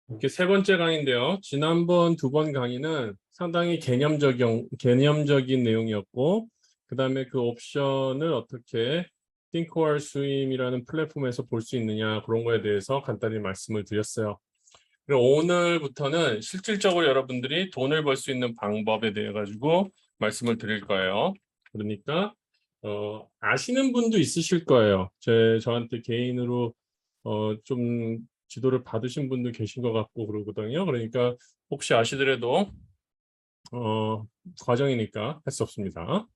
이렇게 세 번째 강의인데요. 지난번 두 번 강의는 상당히 개념적인 내용이었고, 그 다음에 그 옵션을 어떻게 Think or Swim이라는 플랫폼에서 볼 수 있느냐, 그런 거에 대해서 간단히 말씀을 드렸어요. 그리고 오늘부터는 실질적으로 여러분들이 돈을 벌 수 있는 방법에 대해 가지고 말씀을 드릴 거예요. 그러니까 아시는 분도 있으실 거예요. 저한테 개인으로 좀 지도를 받으신 분도 계신 것 같고 그러거든요. 그러니까 혹시 아시더라도 과정이니까 할 수 없습니다.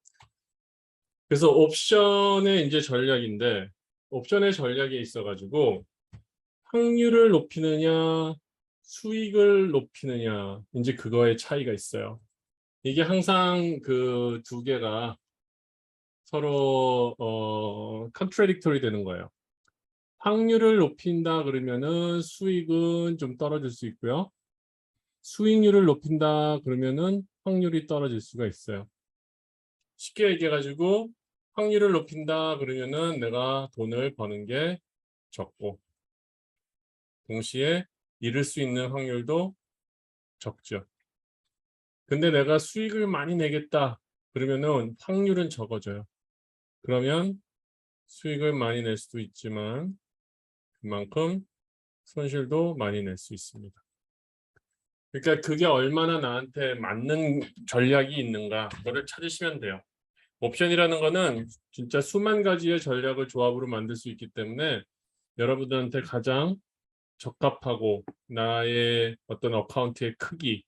그래서 옵션의 이제 전략인데, 옵션의 전략에 있어가지고 확률을 높이느냐 수익을 높이느냐, 이제 그거의 차이가 있어요. 이게 항상 그 두 개가 서로 컨트래딕토리 되는 거예요. 확률을 높인다 그러면은 수익은 좀 떨어질 수 있고요. 수익률을 높인다 그러면은 확률이 떨어질 수가 있어요. 쉽게 얘기해가지고 확률을 높인다 그러면은 내가 돈을 버는 게 적고, 동시에 잃을 수 있는 확률도 적죠. 근데 내가 수익을 많이 내겠다 그러면은 확률은 적어져요. 그러면 수익을 많이 낼 수도 있지만 그만큼 손실도 많이 낼 수 있습니다. 그러니까 그게 얼마나 나한테 맞는 전략이 있는가, 그거를 찾으시면 돼요. 옵션이라는 거는 진짜 수만 가지의 전략을 조합으로 만들 수 있기 때문에 여러분들한테 가장 적합하고, 나의 어떤 어카운트의 크기,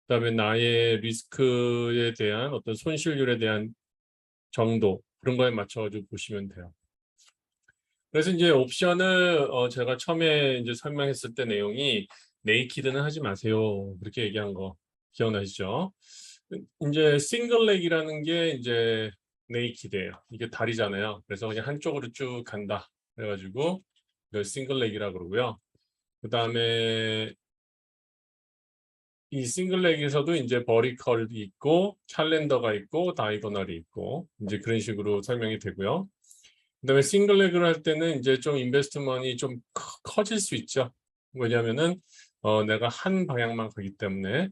그다음에 나의 리스크에 대한 어떤 손실률에 대한 정도, 그런 거에 맞춰가지고 보시면 돼요. 그래서 이제 옵션을 제가 처음에 이제 설명했을 때 내용이 네이키드는 하지 마세요, 그렇게 얘기한 거 기억나시죠? 이제 싱글렉이라는 게 이제 네이키드예요. 이게 다리잖아요. 그래서 그냥 한쪽으로 쭉 간다. 그래가지고 이걸 싱글렉이라 그러고요. 그 다음에 이 싱글렉에서도 이제 버리컬이 있고 찰렌더가 있고 다이고널이 있고 이제 그런 식으로 설명이 되고요. 그다음에 싱글렉을 할 때는 이제 좀 인베스트먼이 좀 커질 수 있죠. 왜냐하면은 내가 한 방향만 가기 때문에.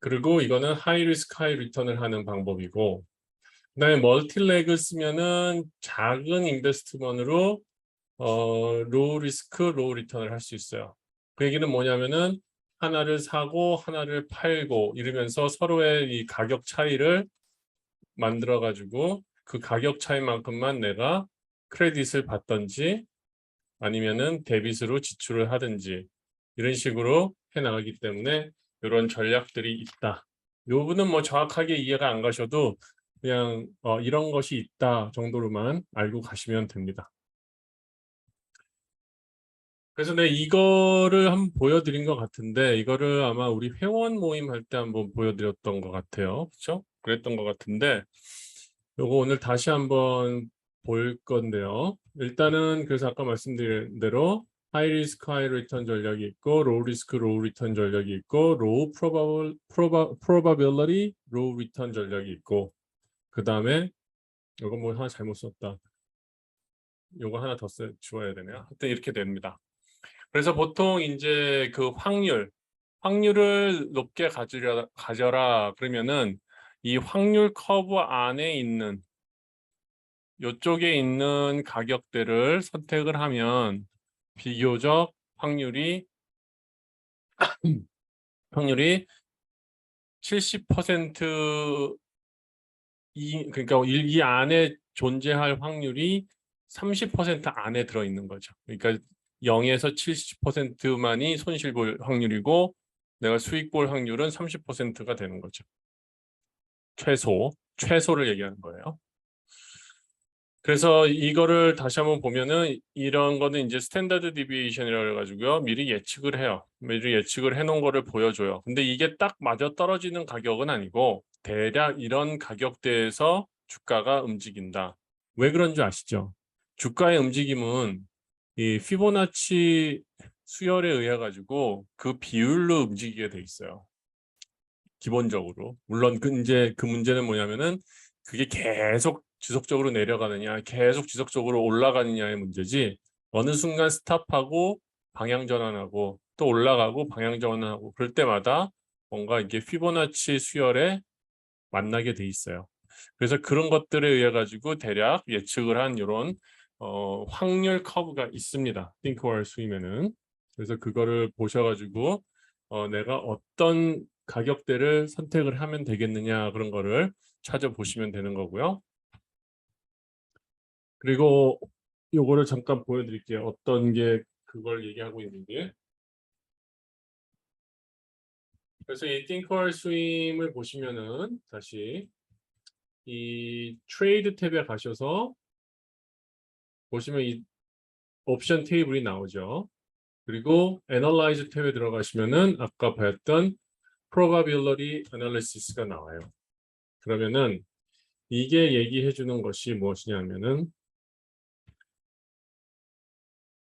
그리고 이거는 하이 리스크 하이 리턴을 하는 방법이고, 그다음에 멀티렉을 쓰면은 작은 인베스트먼으로 로우 리스크 로우 리턴을 할 수 있어요. 그 얘기는 뭐냐면은 하나를 사고 하나를 팔고 이러면서 서로의 이 가격 차이를 만들어 가지고 그 가격 차이만큼만 내가 크레딧을 받든지 아니면은 데빗으로 지출을 하든지 이런 식으로 해 나가기 때문에 이런 전략들이 있다. 이 부분은 뭐 정확하게 이해가 안 가셔도 그냥 이런 것이 있다 정도로만 알고 가시면 됩니다. 그래서 이거를 한번 보여드린 것 같은데, 이거를 아마 우리 회원 모임 할 때 한번 보여드렸던 것 같아요. 그렇죠? 그랬던 것 같은데, 요거 오늘 다시 한번 볼 건데요. 일단은 그래서 아까 말씀드린 대로 하이 리스크 하이 리턴 전략이 있고, 로우 리스크 로우 리턴 전략이 있고, 로우 프로바빌리티 로우 리턴 전략이 있고, 그 다음에 요거 뭐 하나 잘못 썼다. 요거 하나 더 지워야 되네요. 하여튼 이렇게 됩니다. 그래서 보통 이제 그 확률을 높게 가져라 그러면은 이 확률 커브 안에 있는 이쪽에 있는 가격대를 선택을 하면 비교적 확률이 70% 그러니까 이 안에 존재할 확률이 30% 안에 들어 있는 거죠. 그러니까 0에서 70%만이 손실 볼 확률이고 내가 수익 볼 확률은 30%가 되는 거죠. 최소를 얘기하는 거예요. 그래서 이거를 다시 한번 보면은 이런 거는 이제 스탠다드 디비에이션이라고 해가지고요. 미리 예측을 해요. 미리 예측을 해놓은 거를 보여줘요. 근데 이게 딱 맞아 떨어지는 가격은 아니고 대략 이런 가격대에서 주가가 움직인다. 왜 그런 줄 아시죠? 주가의 움직임은 이 피보나치 수열에 의해 가지고 그 비율로 움직이게 돼 있어요. 기본적으로. 물론 이제 그 문제는 뭐냐면은 그게 계속 지속적으로 내려가느냐, 계속 지속적으로 올라가느냐의 문제지, 어느 순간 스탑하고 방향 전환하고 또 올라가고 방향 전환하고 그럴 때마다 뭔가 이게 피보나치 수열에 만나게 돼 있어요. 그래서 그런 것들에 의해 가지고 대략 예측을 한 이런 확률 커브가 있습니다. 띵크월 수임에는. 그래서 그거를 보셔가지고 내가 어떤 가격대를 선택을 하면 되겠느냐 그런 거를 찾아보시면 되는 거고요. 그리고 요거를 잠깐 보여드릴게요. 어떤 게 그걸 얘기하고 있는지. 그래서 이 띵크월 스윙을 보시면은 다시 이 트레이드 탭에 가셔서 보시면 이 옵션 테이블이 나오죠. 그리고 Analyze 탭에 들어가시면은 아까 봤던 Probability Analysis가 나와요. 그러면은 이게 얘기해 주는 것이 무엇이냐면은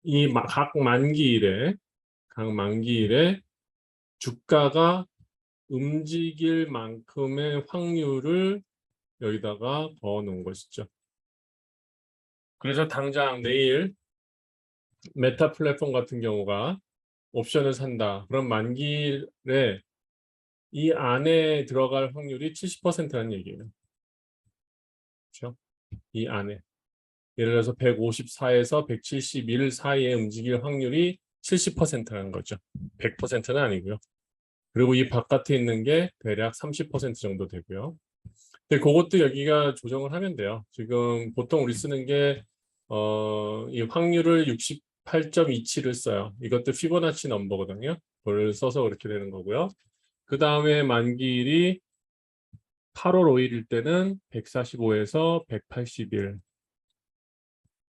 이 각 만기일에 주가가 움직일 만큼의 확률을 여기다가 넣어 놓은 것이죠. 그래서 당장 내일 메타 플랫폼 같은 경우가 옵션을 산다. 그럼 만기일에 이 안에 들어갈 확률이 70%라는 얘기예요. 그렇죠? 이 안에. 예를 들어서 154에서 171 사이에 움직일 확률이 70%라는 거죠. 100%는 아니고요. 그리고 이 바깥에 있는 게 대략 30% 정도 되고요. 근데 그것도 여기가 조정을 하면 돼요. 지금 보통 우리 쓰는 게 이 확률을 68.27을 써요. 이것도 피보나치 넘버거든요. 그걸 써서 그렇게 되는 거고요. 그 다음에 만기일이 8월 5일일 때는 145에서 181,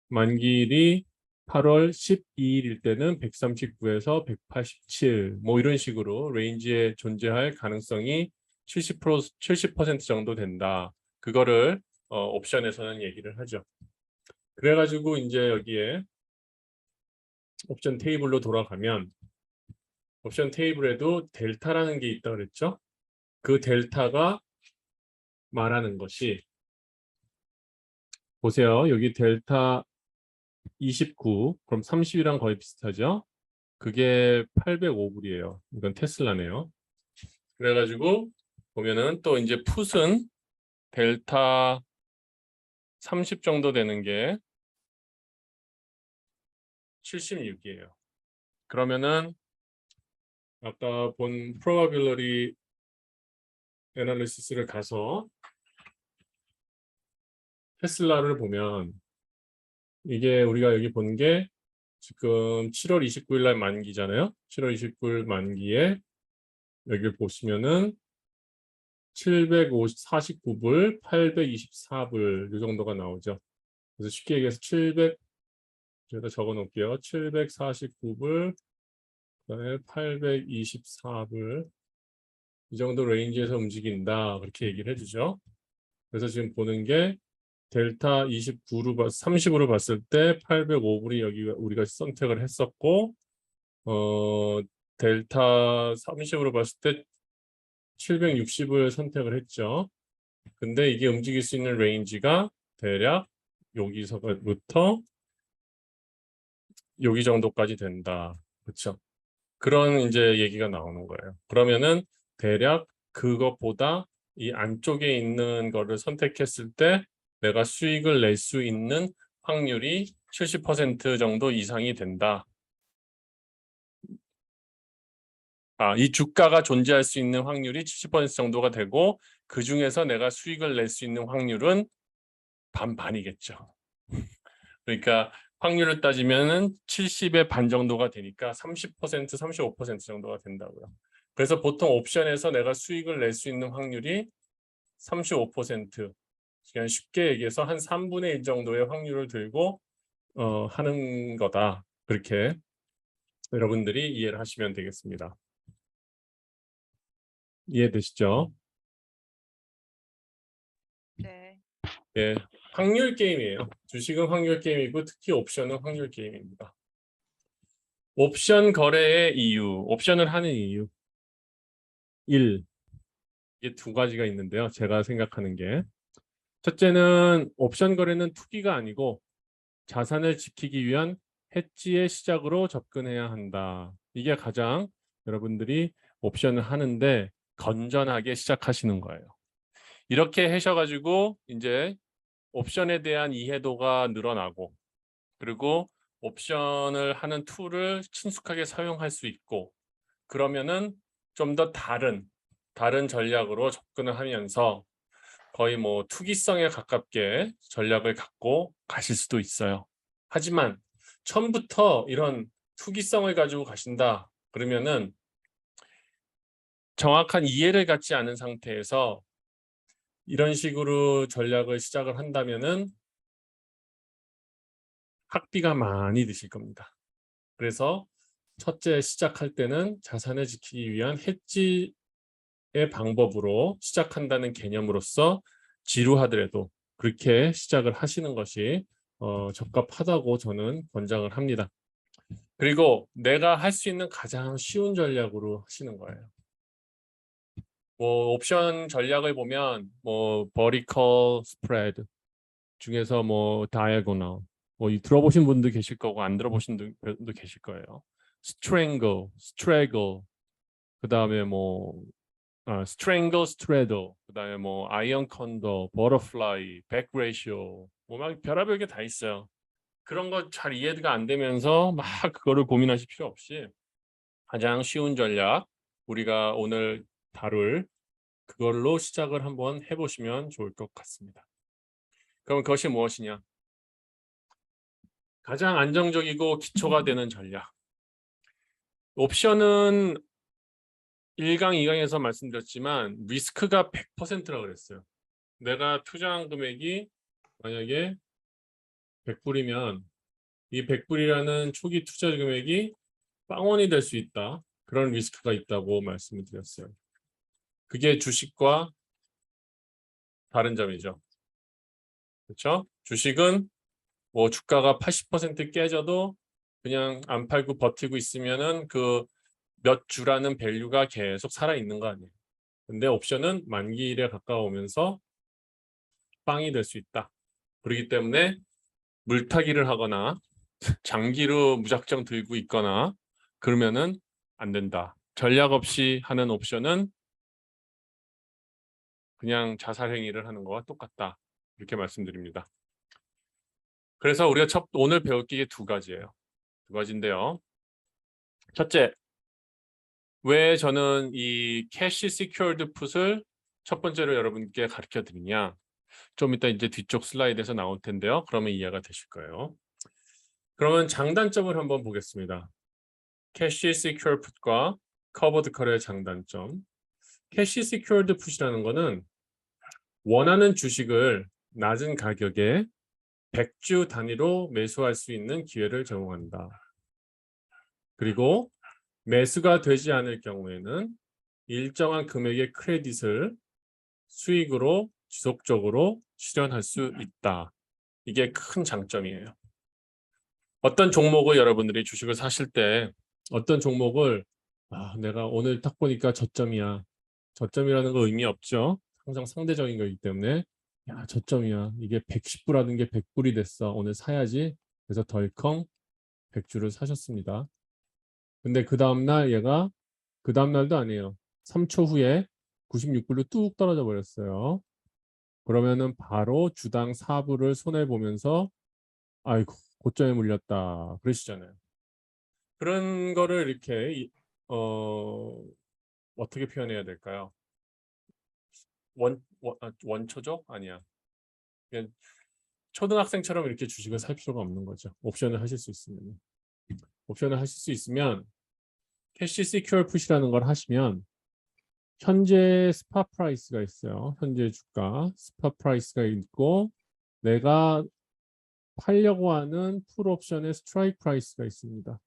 만기일이 8월 12일일 때는 139에서 187, 뭐 이런 식으로 레인지에 존재할 가능성이 70% 정도 된다. 그거를 옵션에서는 얘기를 하죠. 그래가지고 이제 여기에 옵션 테이블로 돌아가면 옵션 테이블에도 델타라는 게 있다고 그랬죠. 그 델타가 말하는 것이 보세요. 여기 델타 29, 그럼 30이랑 거의 비슷하죠. 그게 805불이에요. 이건 테슬라네요. 그래가지고 보면은 또 이제 풋은 델타 30 정도 되는 게 76이에요. 그러면은 아까 본 probability analysis를 가서 테슬라를 보면 이게 우리가 여기 본 게 지금 7월 29일 날 만기잖아요. 7월 29일 만기에 여기 보시면은 749불, 824불 이 정도가 나오죠. 그래서 쉽게 얘기해서 700, 제가 적어 놓을게요. 749불, 그다음에 824불 이 정도 레인지에서 움직인다. 그렇게 얘기를 해주죠. 그래서 지금 보는 게 델타 29로 30으로 봤을 때 805불이 여기가 우리가 선택을 했었고 델타 30으로 봤을 때 760을 선택을 했죠. 근데 이게 움직일 수 있는 레인지가 대략 여기서부터 여기 정도까지 된다. 그렇죠? 그런 이제 얘기가 나오는 거예요. 그러면은 대략 그것보다 이 안쪽에 있는 거를 선택했을 때 내가 수익을 낼 수 있는 확률이 70% 정도 이상이 된다. 이 주가가 존재할 수 있는 확률이 70% 정도가 되고 그 중에서 내가 수익을 낼 수 있는 확률은 반반이겠죠. 그러니까 확률을 따지면은 70의 반 정도가 되니까 30%, 35% 정도가 된다고요. 그래서 보통 옵션에서 내가 수익을 낼 수 있는 확률이 35%, 그냥 쉽게 얘기해서 한 3분의 1 정도의 확률을 들고 하는 거다. 그렇게 여러분들이 이해를 하시면 되겠습니다. 이해되시죠? 네. 예, 확률 게임이에요. 주식은 확률 게임이고 특히 옵션은 확률 게임입니다. 옵션 거래의 이유, 옵션을 하는 이유. 1. 이게 두 가지가 있는데요. 제가 생각하는 게. 첫째는 옵션 거래는 투기가 아니고 자산을 지키기 위한 해지의 시작으로 접근해야 한다. 이게 가장 여러분들이 옵션을 하는데 건전하게 시작하시는 거예요. 이렇게 하셔가지고 이제 옵션에 대한 이해도가 늘어나고 그리고 옵션을 하는 툴을 친숙하게 사용할 수 있고 그러면은 좀 더 다른 전략으로 접근을 하면서 거의 뭐 투기성에 가깝게 전략을 갖고 가실 수도 있어요. 하지만 처음부터 이런 투기성을 가지고 가신다 그러면은 정확한 이해를 갖지 않은 상태에서 이런 식으로 전략을 시작을 한다면은 학비가 많이 드실 겁니다. 그래서 첫째 시작할 때는 자산을 지키기 위한 해지의 방법으로 시작한다는 개념으로서 지루하더라도 그렇게 시작을 하시는 것이 적합하다고 저는 권장을 합니다. 그리고 내가 할 수 있는 가장 쉬운 전략으로 하시는 거예요. 뭐 옵션 전략을 보면 뭐 버티컬 스프레드 중에서 뭐 다이아고널 뭐 들어보신 분도 계실 거고 안 들어보신 분도 계실 거예요. 스트랭글, 스트래글 그다음에 뭐 스트랭글, 스트레더 그다음에 뭐 아이언 컨더, 버터플라이, 백 레이시오 뭐 막 별의별 게 다 있어요. 그런 거 잘 이해가 안 되면서 막 그거를 고민하실 필요 없이 가장 쉬운 전략 우리가 오늘 다룰 그걸로 시작을 한번 해보시면 좋을 것 같습니다. 그럼 그것이 무엇이냐? 가장 안정적이고 기초가 되는 전략. 옵션은 1강, 2강에서 말씀드렸지만 리스크가 100%라고 그랬어요. 내가 투자한 금액이 만약에 100불이면 이 100불이라는 초기 투자 금액이 빵원이 될 수 있다. 그런 리스크가 있다고 말씀을 드렸어요. 그게 주식과 다른 점이죠. 그렇죠? 주식은 뭐 주가가 80% 깨져도 그냥 안 팔고 버티고 있으면은 그 몇 주라는 밸류가 계속 살아 있는 거 아니에요. 근데 옵션은 만기일에 가까우면서 빵이 될 수 있다. 그렇기 때문에 물타기를 하거나 장기로 무작정 들고 있거나 그러면은 안 된다. 전략 없이 하는 옵션은 그냥 자살 행위를 하는 거와 똑같다. 이렇게 말씀드립니다. 그래서 우리가 오늘 배울 게 두 가지예요. 두 가지인데요. 첫째, 왜 저는 이 캐시 시큐어드 풋을 첫 번째로 여러분께 가르쳐 드리냐. 좀 이따 이제 뒤쪽 슬라이드에서 나올 텐데요. 그러면 이해가 되실 거예요. 그러면 장단점을 한번 보겠습니다. 캐시 시큐어 풋과 커버드 컬의 장단점. 캐시 시큐어드 풋이라는 거는 원하는 주식을 낮은 가격에 100주 단위로 매수할 수 있는 기회를 제공한다. 그리고 매수가 되지 않을 경우에는 일정한 금액의 크레딧을 수익으로 지속적으로 실현할 수 있다. 이게 큰 장점이에요. 어떤 종목을 여러분들이 주식을 사실 때 어떤 종목을 내가 오늘 딱 보니까 저점이야. 저점이라는 거 의미 없죠. 항상 상대적인 거기 때문에 야 저점이야. 이게 110불 하는 게 100불이 됐어. 오늘 사야지. 그래서 덜컹 100주를 사셨습니다. 근데 그 다음날 얘가 그 다음날도 아니에요. 3초 후에 96불로 뚝 떨어져 버렸어요. 그러면은 바로 주당 4불을 손해보면서 아이고 고점에 물렸다 그러시잖아요. 그런 거를 이렇게 어떻게 표현해야 될까요? 원초적? 아니야. 그냥 초등학생처럼 이렇게 주식을 살 필요가 없는 거죠. 옵션을 하실 수 있으면. 옵션을 하실 수 있으면 캐시 시큐어 풋이라는 걸 하시면 현재 스팟 프라이스가 있어요. 현재 주가 스팟 프라이스가 있고 내가 팔려고 하는 풀 옵션의 스트라이크 프라이스가 있습니다.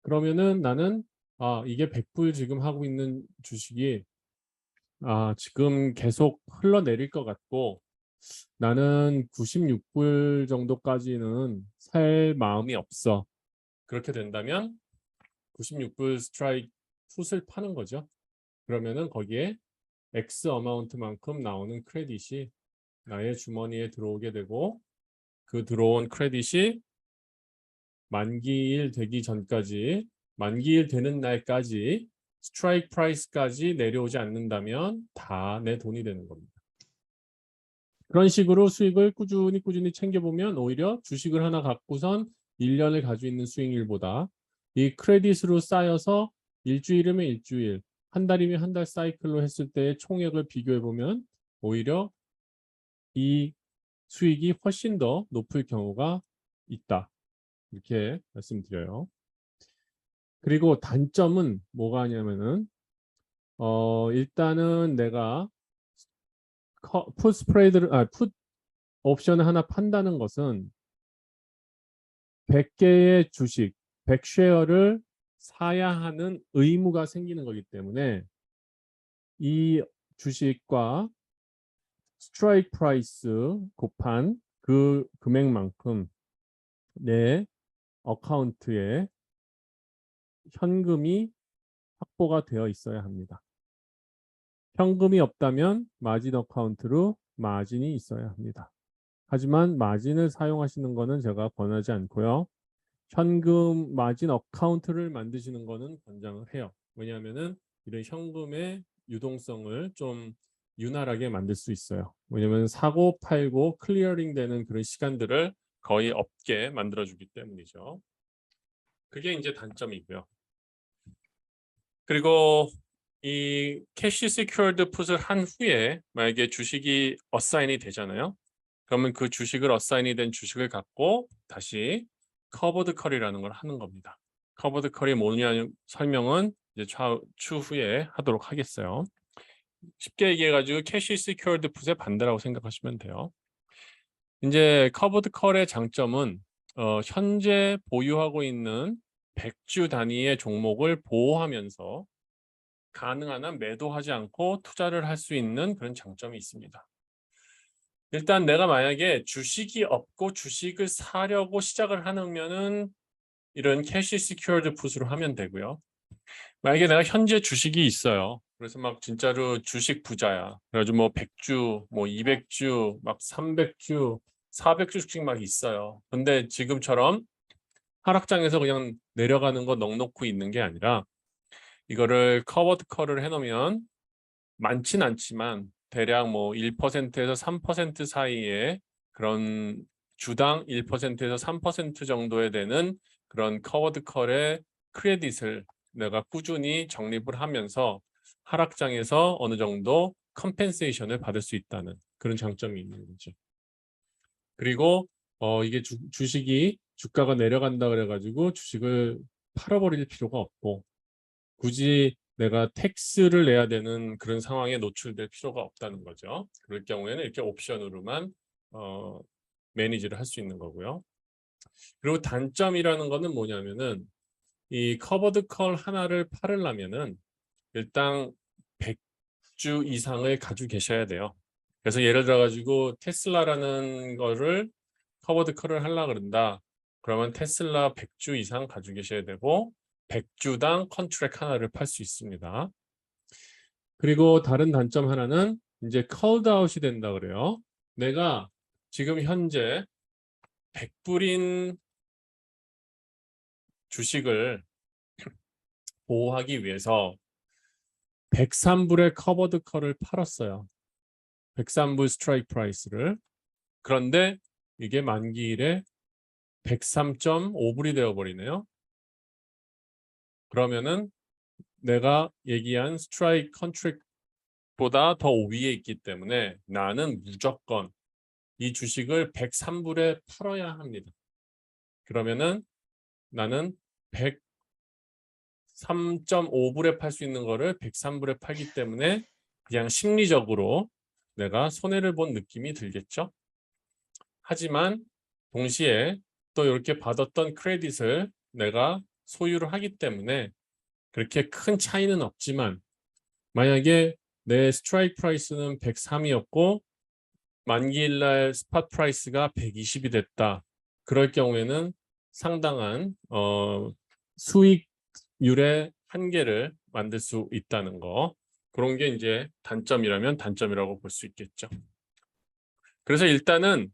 그러면은 나는 이게 100불 지금 하고 있는 주식이 지금 계속 흘러내릴 것 같고 나는 96불 정도까지는 살 마음이 없어. 그렇게 된다면 96불 스트라이크 풋을 파는 거죠. 그러면은 거기에 X 어마운트만큼 나오는 크레딧이 나의 주머니에 들어오게 되고 그 들어온 크레딧이 만기일 되기 전까지, 만기일 되는 날까지 스트라이크 프라이스까지 내려오지 않는다면 다 내 돈이 되는 겁니다. 그런 식으로 수익을 꾸준히 챙겨보면 오히려 주식을 하나 갖고선 1년을 가지고 있는 수익률보다 이 크레딧으로 쌓여서 일주일이면 일주일, 한 달이면 한 달 사이클로 했을 때의 총액을 비교해보면 오히려 이 수익이 훨씬 더 높을 경우가 있다. 이렇게 말씀드려요. 그리고 단점은 뭐가 하냐면은 일단은 내가 풋 스프레이드를 풋 옵션을 하나 판다는 것은 100개의 주식, 100쉐어를 사야 하는 의무가 생기는 거기 때문에 이 주식과 스트라이크 프라이스 곱한 그 금액만큼 내 어카운트에 현금이 확보가 되어 있어야 합니다. 현금이 없다면 마진 어카운트로 마진이 있어야 합니다. 하지만 마진을 사용하시는 것은 제가 권하지 않고요. 현금 마진 어카운트를 만드시는 것은 권장을 해요. 왜냐하면 이런 현금의 유동성을 좀 윤활하게 만들 수 있어요. 왜냐하면 사고 팔고 클리어링 되는 그런 시간들을 거의 없게 만들어주기 때문이죠. 그게 이제 단점이고요. 그리고 이 캐시 시큐어드 풋을 한 후에 만약에 주식이 어사인이 되잖아요. 그러면 그 주식을 어사인이 된 주식을 갖고 다시 커버드 컬이라는 걸 하는 겁니다. 커버드 컬이 뭐냐는 설명은 이제 추후에 하도록 하겠어요. 쉽게 얘기해가지고 캐시 시큐어드 풋의 반대라고 생각하시면 돼요. 이제 커버드 컬의 장점은 현재 보유하고 있는 100주 단위의 종목을 보호하면서 가능한 한 매도하지 않고 투자를 할 수 있는 그런 장점이 있습니다. 일단 내가 만약에 주식이 없고 주식을 사려고 시작을 하면은 이런 캐시 시큐어드 풋으로 하면 되고요. 만약에 내가 현재 주식이 있어요. 그래서 막 진짜로 주식 부자야. 그래가지고 뭐 100주, 뭐 200주, 막 300주, 400주씩 막 있어요. 근데 지금처럼 하락장에서 그냥 내려가는 거 넉넉히 있는 게 아니라 이거를 커버드 컬을 해놓으면 많진 않지만 대략 뭐 1%에서 3% 사이에 그런 주당 1%에서 3% 정도에 되는 그런 커버드 컬의 크레딧을 내가 꾸준히 적립을 하면서 하락장에서 어느 정도 컴펜세이션을 받을 수 있다는 그런 장점이 있는 거죠. 그리고 이게 주식이 주가가 내려간다 그래가지고 주식을 팔아버릴 필요가 없고 굳이 내가 텍스를 내야 되는 그런 상황에 노출될 필요가 없다는 거죠. 그럴 경우에는 이렇게 옵션으로만 매니지를 할 수 있는 거고요. 그리고 단점이라는 거는 뭐냐면은 이 커버드 컬 하나를 팔으려면은 일단 100주 이상을 가지고 계셔야 돼요. 그래서 예를 들어 가지고 테슬라라는 거를 커버드 컬을 하려고 그런다. 그러면 테슬라 100주 이상 가지고 계셔야 되고 100주당 컨트랙 하나를 팔 수 있습니다. 그리고 다른 단점 하나는 이제 컬드 아웃이 된다 그래요. 내가 지금 현재 100불인 주식을 보호하기 위해서 103불의 커버드 컬을 팔았어요. 103불 스트라이크 프라이스를. 그런데 이게 만기일에 103.5불이 되어버리네요. 그러면은 내가 얘기한 스트라이크 컨트랙보다 더 위에 있기 때문에 나는 무조건 이 주식을 103불에 팔아야 합니다. 그러면은 나는 103.5불에 팔 수 있는 거를 103불에 팔기 때문에 그냥 심리적으로 내가 손해를 본 느낌이 들겠죠. 하지만 동시에 또 이렇게 받았던 크레딧을 내가 소유를 하기 때문에 그렇게 큰 차이는 없지만 만약에 내 스트라이크 프라이스는 103이었고 만기일날 스팟 프라이스가 120이 됐다. 그럴 경우에는 상당한 수익률의 한계를 만들 수 있다는 거. 그런 게 이제 단점이라면 단점이라고 볼 수 있겠죠. 그래서 일단은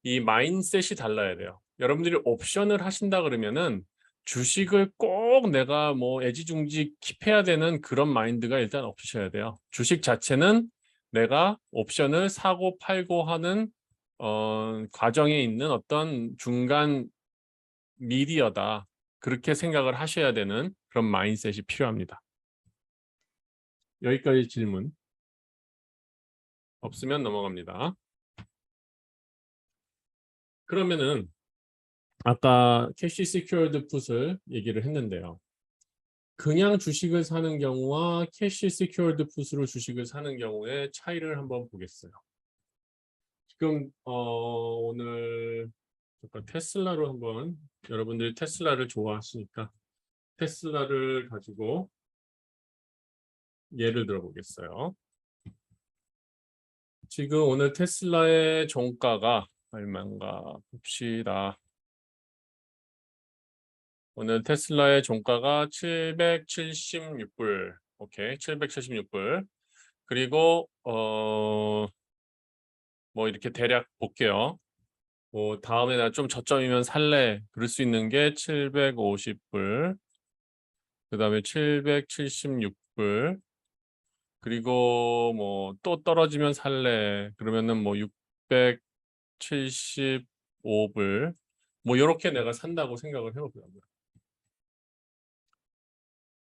이 마인드셋이 달라야 돼요. 여러분들이 옵션을 하신다 그러면은 주식을 꼭 내가 뭐 애지중지 킵해야 되는 그런 마인드가 일단 없으셔야 돼요. 주식 자체는 내가 옵션을 사고 팔고 하는 과정에 있는 어떤 중간 미디어다. 그렇게 생각을 하셔야 되는 그런 마인드셋이 필요합니다. 여기까지 질문 없으면 넘어갑니다. 그러면은 아까 캐시 시큐어드 풋을 얘기를 했는데요. 그냥 주식을 사는 경우와 캐시 시큐어드 풋으로 주식을 사는 경우의 차이를 한번 보겠어요. 지금 오늘 잠깐 테슬라로 한번, 여러분들이 테슬라를 좋아하시니까 테슬라를 가지고 예를 들어 보겠어요. 지금 오늘 테슬라의 종가가 얼마인가 봅시다. 오늘 테슬라의 종가가 776불. 오케이, 776불. 그리고 뭐 이렇게 대략 볼게요. 뭐 다음에 나 좀 저점이면 살래. 그럴 수 있는 게 750불. 그다음에 776불. 그리고 뭐 또 떨어지면 살래. 그러면은 뭐 675불. 뭐 이렇게 내가 산다고 생각을 해보고요.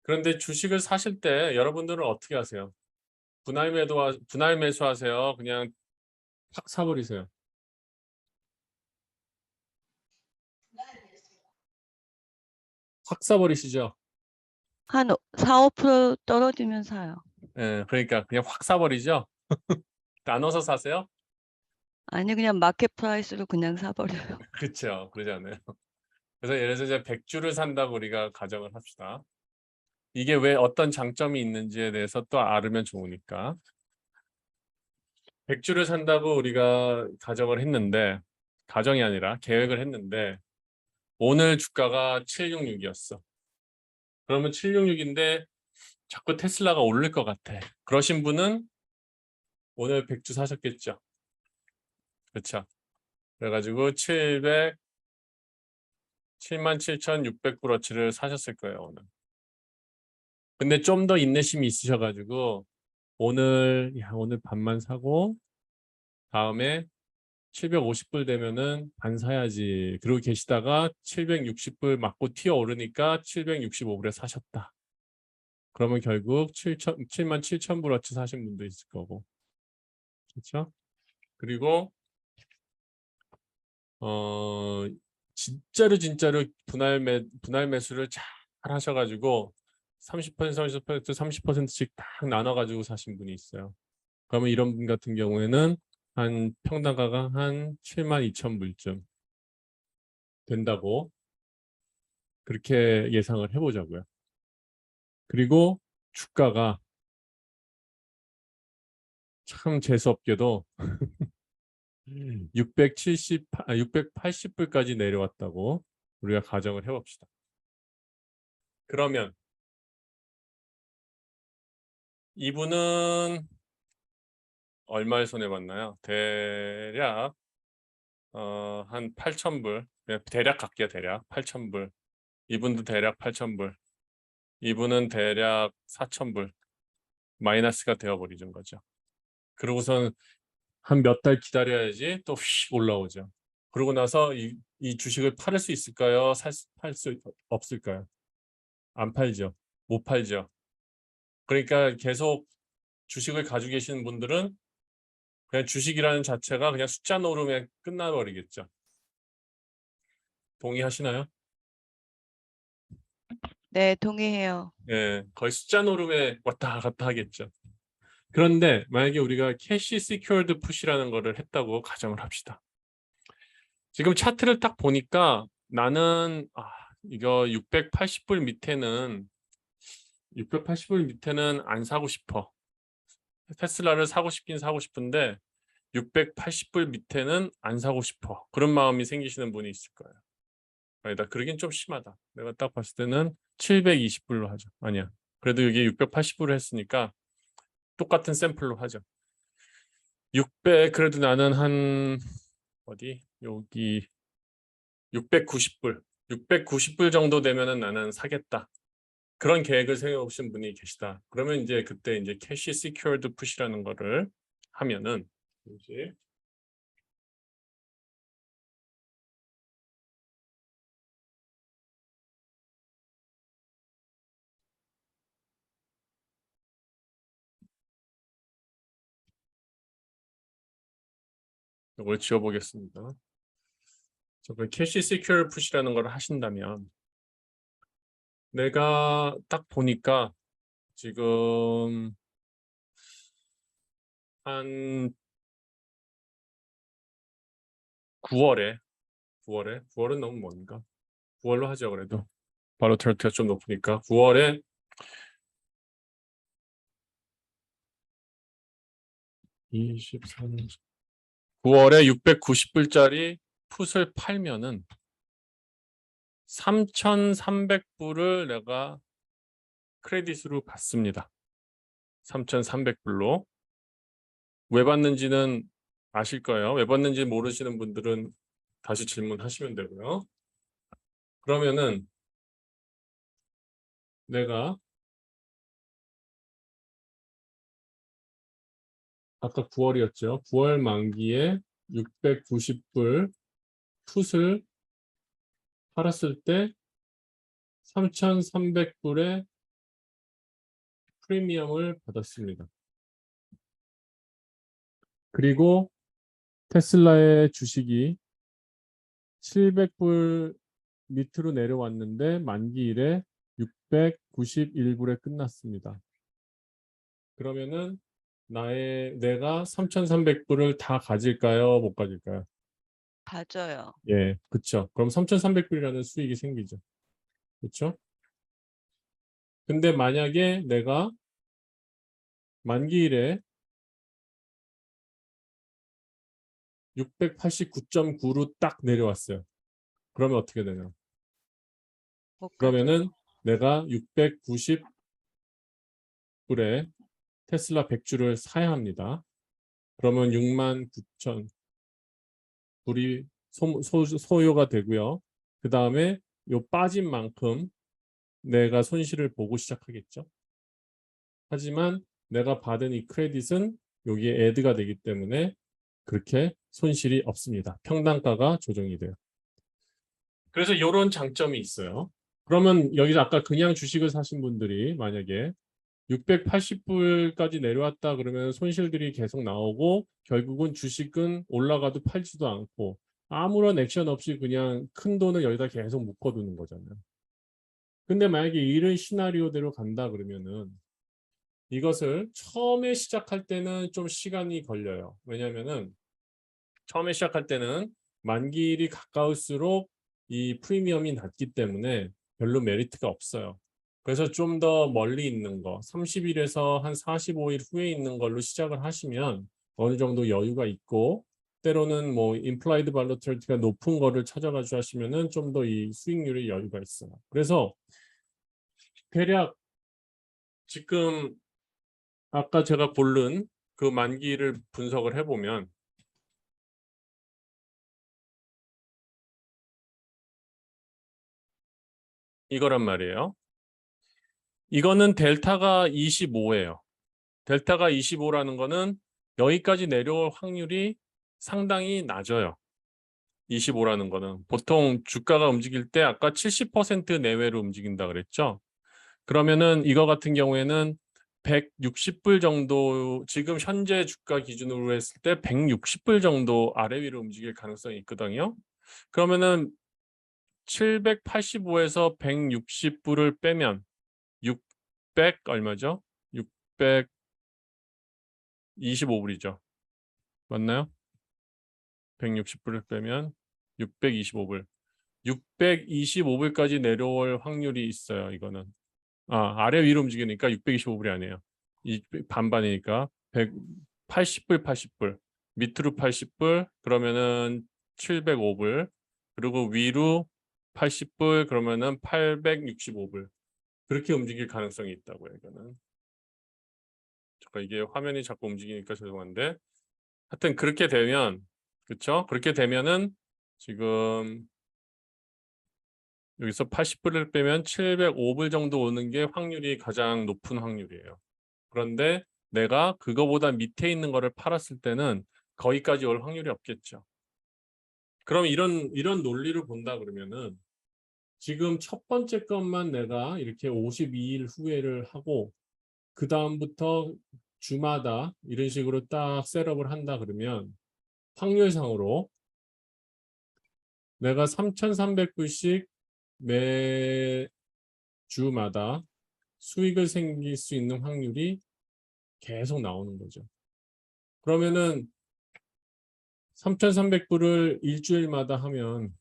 그런데 주식을 사실 때 여러분들은 어떻게 하세요? 분할 매수하세요? 그냥 팍 사버리세요? 확 사버리시죠? 한 4~5% 떨어지면 사요. 예, 그러니까 그냥 확 사버리죠? 나눠서 사세요? 아니 그냥 마켓 프라이스로 그냥 사버려요. 그렇죠. 그러잖아요. 그래서 예를 들어서 이제 100주를 산다고 우리가 가정을 합시다. 이게 왜 어떤 장점이 있는지에 대해서 또 알으면 좋으니까. 100주를 산다고 우리가 가정을 했는데, 가정이 아니라 계획을 했는데 오늘 주가가 766이었어. 그러면 766인데 자꾸 테슬라가 오를 것 같아. 그러신 분은 오늘 100주 사셨겠죠. 그렇죠. 그래가지고 77,600불어치를 사셨을 거예요, 오늘. 근데 좀 더 인내심이 있으셔가지고 오늘 반만 사고 다음에 750불 되면은 반 사야지. 그러고 계시다가 760불 맞고 튀어 오르니까 765불에 사셨다. 그러면 결국 77,000불어치 사신 분도 있을 거고. 그렇죠? 그리고 진짜로 분할 매수를 잘 하셔가지고 30%씩 딱 나눠가지고 사신 분이 있어요. 그러면 이런 분 같은 경우에는 한 평당가가 한 72,000불쯤 된다고 그렇게 예상을 해보자고요. 그리고 주가가 참 재수없게도 680불까지 내려왔다고 우리가 가정을 해봅시다. 그러면 이분은 얼마에 손해봤나요? 대략 한 8,000불. 대략 갈게요. 대략 8,000불. 이분도 대략 8,000불. 이분은 대략 4,000불. 마이너스가 되어버리는 거죠. 그러고선 한 몇 달 기다려야지 또 휙 올라오죠. 그러고 나서 이 주식을 팔을 수 있을까요? 팔 수 없을까요? 안 팔죠. 못 팔죠. 그러니까 계속 주식을 가지고 계시는 분들은 그냥 주식이라는 자체가 그냥 숫자 노름에 끝나버리겠죠. 동의하시나요? 네, 동의해요. 예, 거의 숫자 노름에 왔다 갔다 하겠죠. 그런데 만약에 우리가 캐시 시큐어드 풋이라는 거를 했다고 가정을 합시다. 지금 차트를 딱 보니까 나는 이거 680불 밑에는 안 사고 싶어. 테슬라를 사고 싶긴 사고 싶은데 680불 밑에는 안 사고 싶어. 그런 마음이 생기시는 분이 있을 거예요. 아니다. 그러긴 좀 심하다. 내가 딱 봤을 때는 720불로 하죠. 아니야. 그래도 여기 680불을 했으니까 똑같은 샘플로 하죠. 600 그래도 나는 한 어디? 여기 690불. 690불 정도 되면은 나는 사겠다. 그런 계획을 세우신 분이 계시다. 그러면 이제 그때 이제 캐시 시큐어드 풋이라는 거를 하면은 이제 이걸 지워보겠습니다. 저그 캐시 시큐어 풋이라는 걸 하신다면 내가 딱 보니까 지금 한 9월은 너무 먼가? 9월로 하죠 그래도. 바로 털트가 좀 높으니까 9월에 24년 9월에 690불짜리 풋을 팔면은 3,300불을 내가 크레딧으로 받습니다. 3,300불로. 왜 받는지는 아실 거예요. 왜 받는지 모르시는 분들은 다시 질문하시면 되고요. 그러면은 내가 아까 9월이었죠. 9월 만기에 690불 풋을 팔았을 때 3,300불의 프리미엄을 받았습니다. 그리고 테슬라의 주식이 700불 밑으로 내려왔는데 만기일에 691불에 끝났습니다. 그러면은 내가 3,300불을 다 가질까요? 못 가질까요? 가져요. 예, 그쵸. 그럼 3,300불이라는 수익이 생기죠. 그쵸? 근데 만약에 내가 만기일에 689.9로 딱 내려왔어요. 그러면 어떻게 되냐? 못 그러면은 가죠. 내가 690불에 테슬라 100주를 사야 합니다. 그러면 69,000 불이 소요가 되고요. 그 다음에 요 빠진 만큼 내가 손실을 보고 시작하겠죠. 하지만 내가 받은 이 크레딧은 여기에 애드가 되기 때문에 그렇게 손실이 없습니다. 평단가가 조정이 돼요. 그래서 이런 장점이 있어요. 그러면 여기서 아까 그냥 주식을 사신 분들이 만약에 680불까지 내려왔다 그러면 손실들이 계속 나오고 결국은 주식은 올라가도 팔지도 않고 아무런 액션 없이 그냥 큰 돈을 여기다 계속 묶어두는 거잖아요. 근데 만약에 이런 시나리오대로 간다 그러면은 이것을 처음에 시작할 때는 좀 시간이 걸려요. 왜냐면은 처음에 시작할 때는 만기일이 가까울수록 이 프리미엄이 낮기 때문에 별로 메리트가 없어요. 그래서 좀 더 멀리 있는 거, 30일에서 한 45일 후에 있는 걸로 시작을 하시면 어느 정도 여유가 있고 때로는 뭐 implied volatility가 높은 거를 찾아가지고 하시면은 좀 더 이 수익률의 여유가 있어요. 그래서 대략 지금 아까 제가 고른 그 만기를 분석을 해보면 이거란 말이에요. 이거는 델타가 25예요. 델타가 25라는 거는 여기까지 내려올 확률이 상당히 낮아요. 25라는 거는 보통 주가가 움직일 때 아까 70% 내외로 움직인다 그랬죠. 그러면은 이거 같은 경우에는 160불 정도 지금 현재 주가 기준으로 했을 때 160불 정도 아래 위로 움직일 가능성이 있거든요. 그러면은 785에서 160불을 빼면 600 얼마죠? 625불이죠. 맞나요? 160불을 빼면 625불. 625불까지 내려올 확률이 있어요. 이거는. 아래 위로 움직이니까 625불이 아니에요. 이 반반이니까 180불, 80불. 밑으로 80불 그러면은 705불. 그리고 위로 80불 그러면은 865불. 그렇게 움직일 가능성이 있다고요. 이거는. 잠깐 이게 화면이 자꾸 움직이니까 죄송한데 하여튼 그렇게 되면 그렇죠? 그렇게 되면은 지금 여기서 80불을 빼면 705불 정도 오는 게 확률이 가장 높은 확률이에요. 그런데 내가 그거보다 밑에 있는 거를 팔았을 때는 거기까지 올 확률이 없겠죠. 그럼 이런 논리를 본다 그러면은 지금 첫 번째 것만 내가 이렇게 52일 후회를 하고 그 다음부터 주마다 이런 식으로 딱 셋업을 한다 그러면 확률상으로 내가 3,300불씩 매 주마다 수익을 생길 수 있는 확률이 계속 나오는 거죠. 그러면은 3,300불을 일주일마다 하면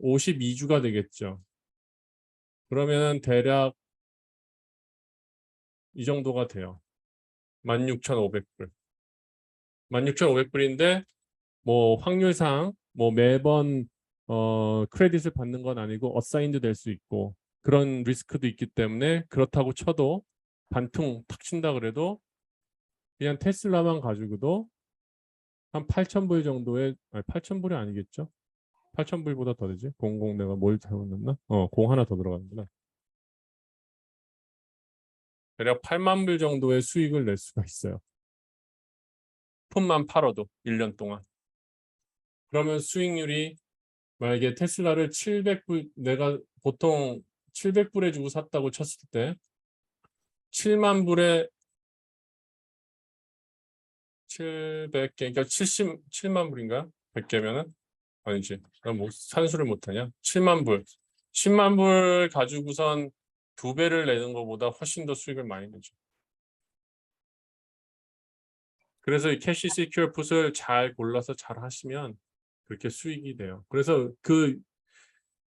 52주가 되겠죠. 그러면은 대략 이 정도가 돼요. 16,500불. 16,500불인데 뭐 확률상 뭐 매번 크레딧을 받는 건 아니고 어사인도 될 수 있고 그런 리스크도 있기 때문에 그렇다고 쳐도 반퉁 탁 친다 그래도 그냥 테슬라만 가지고도 한 8,000불 정도의, 아니 8,000불이 아니겠죠? 8,000불보다 더 되지? 00 내가 뭘 잘못 넣나? 0 하나 더 들어가는구나. 대략 8만 불 정도의 수익을 낼 수가 있어요. 푼만 팔아도 1년 동안. 그러면 수익률이 만약에 테슬라를 700불 내가 보통 700불에 주고 샀다고 쳤을 때 7만 불에 700개 그러니까 77만 불인가? 100개면은 아니지. 뭐 산수를 못하냐? 7만 불. 10만 불 가지고선 2배를 내는 것보다 훨씬 더 수익을 많이 내죠. 그래서 이 캐시 시큐어 풋을 잘 골라서 잘 하시면 그렇게 수익이 돼요. 그래서 그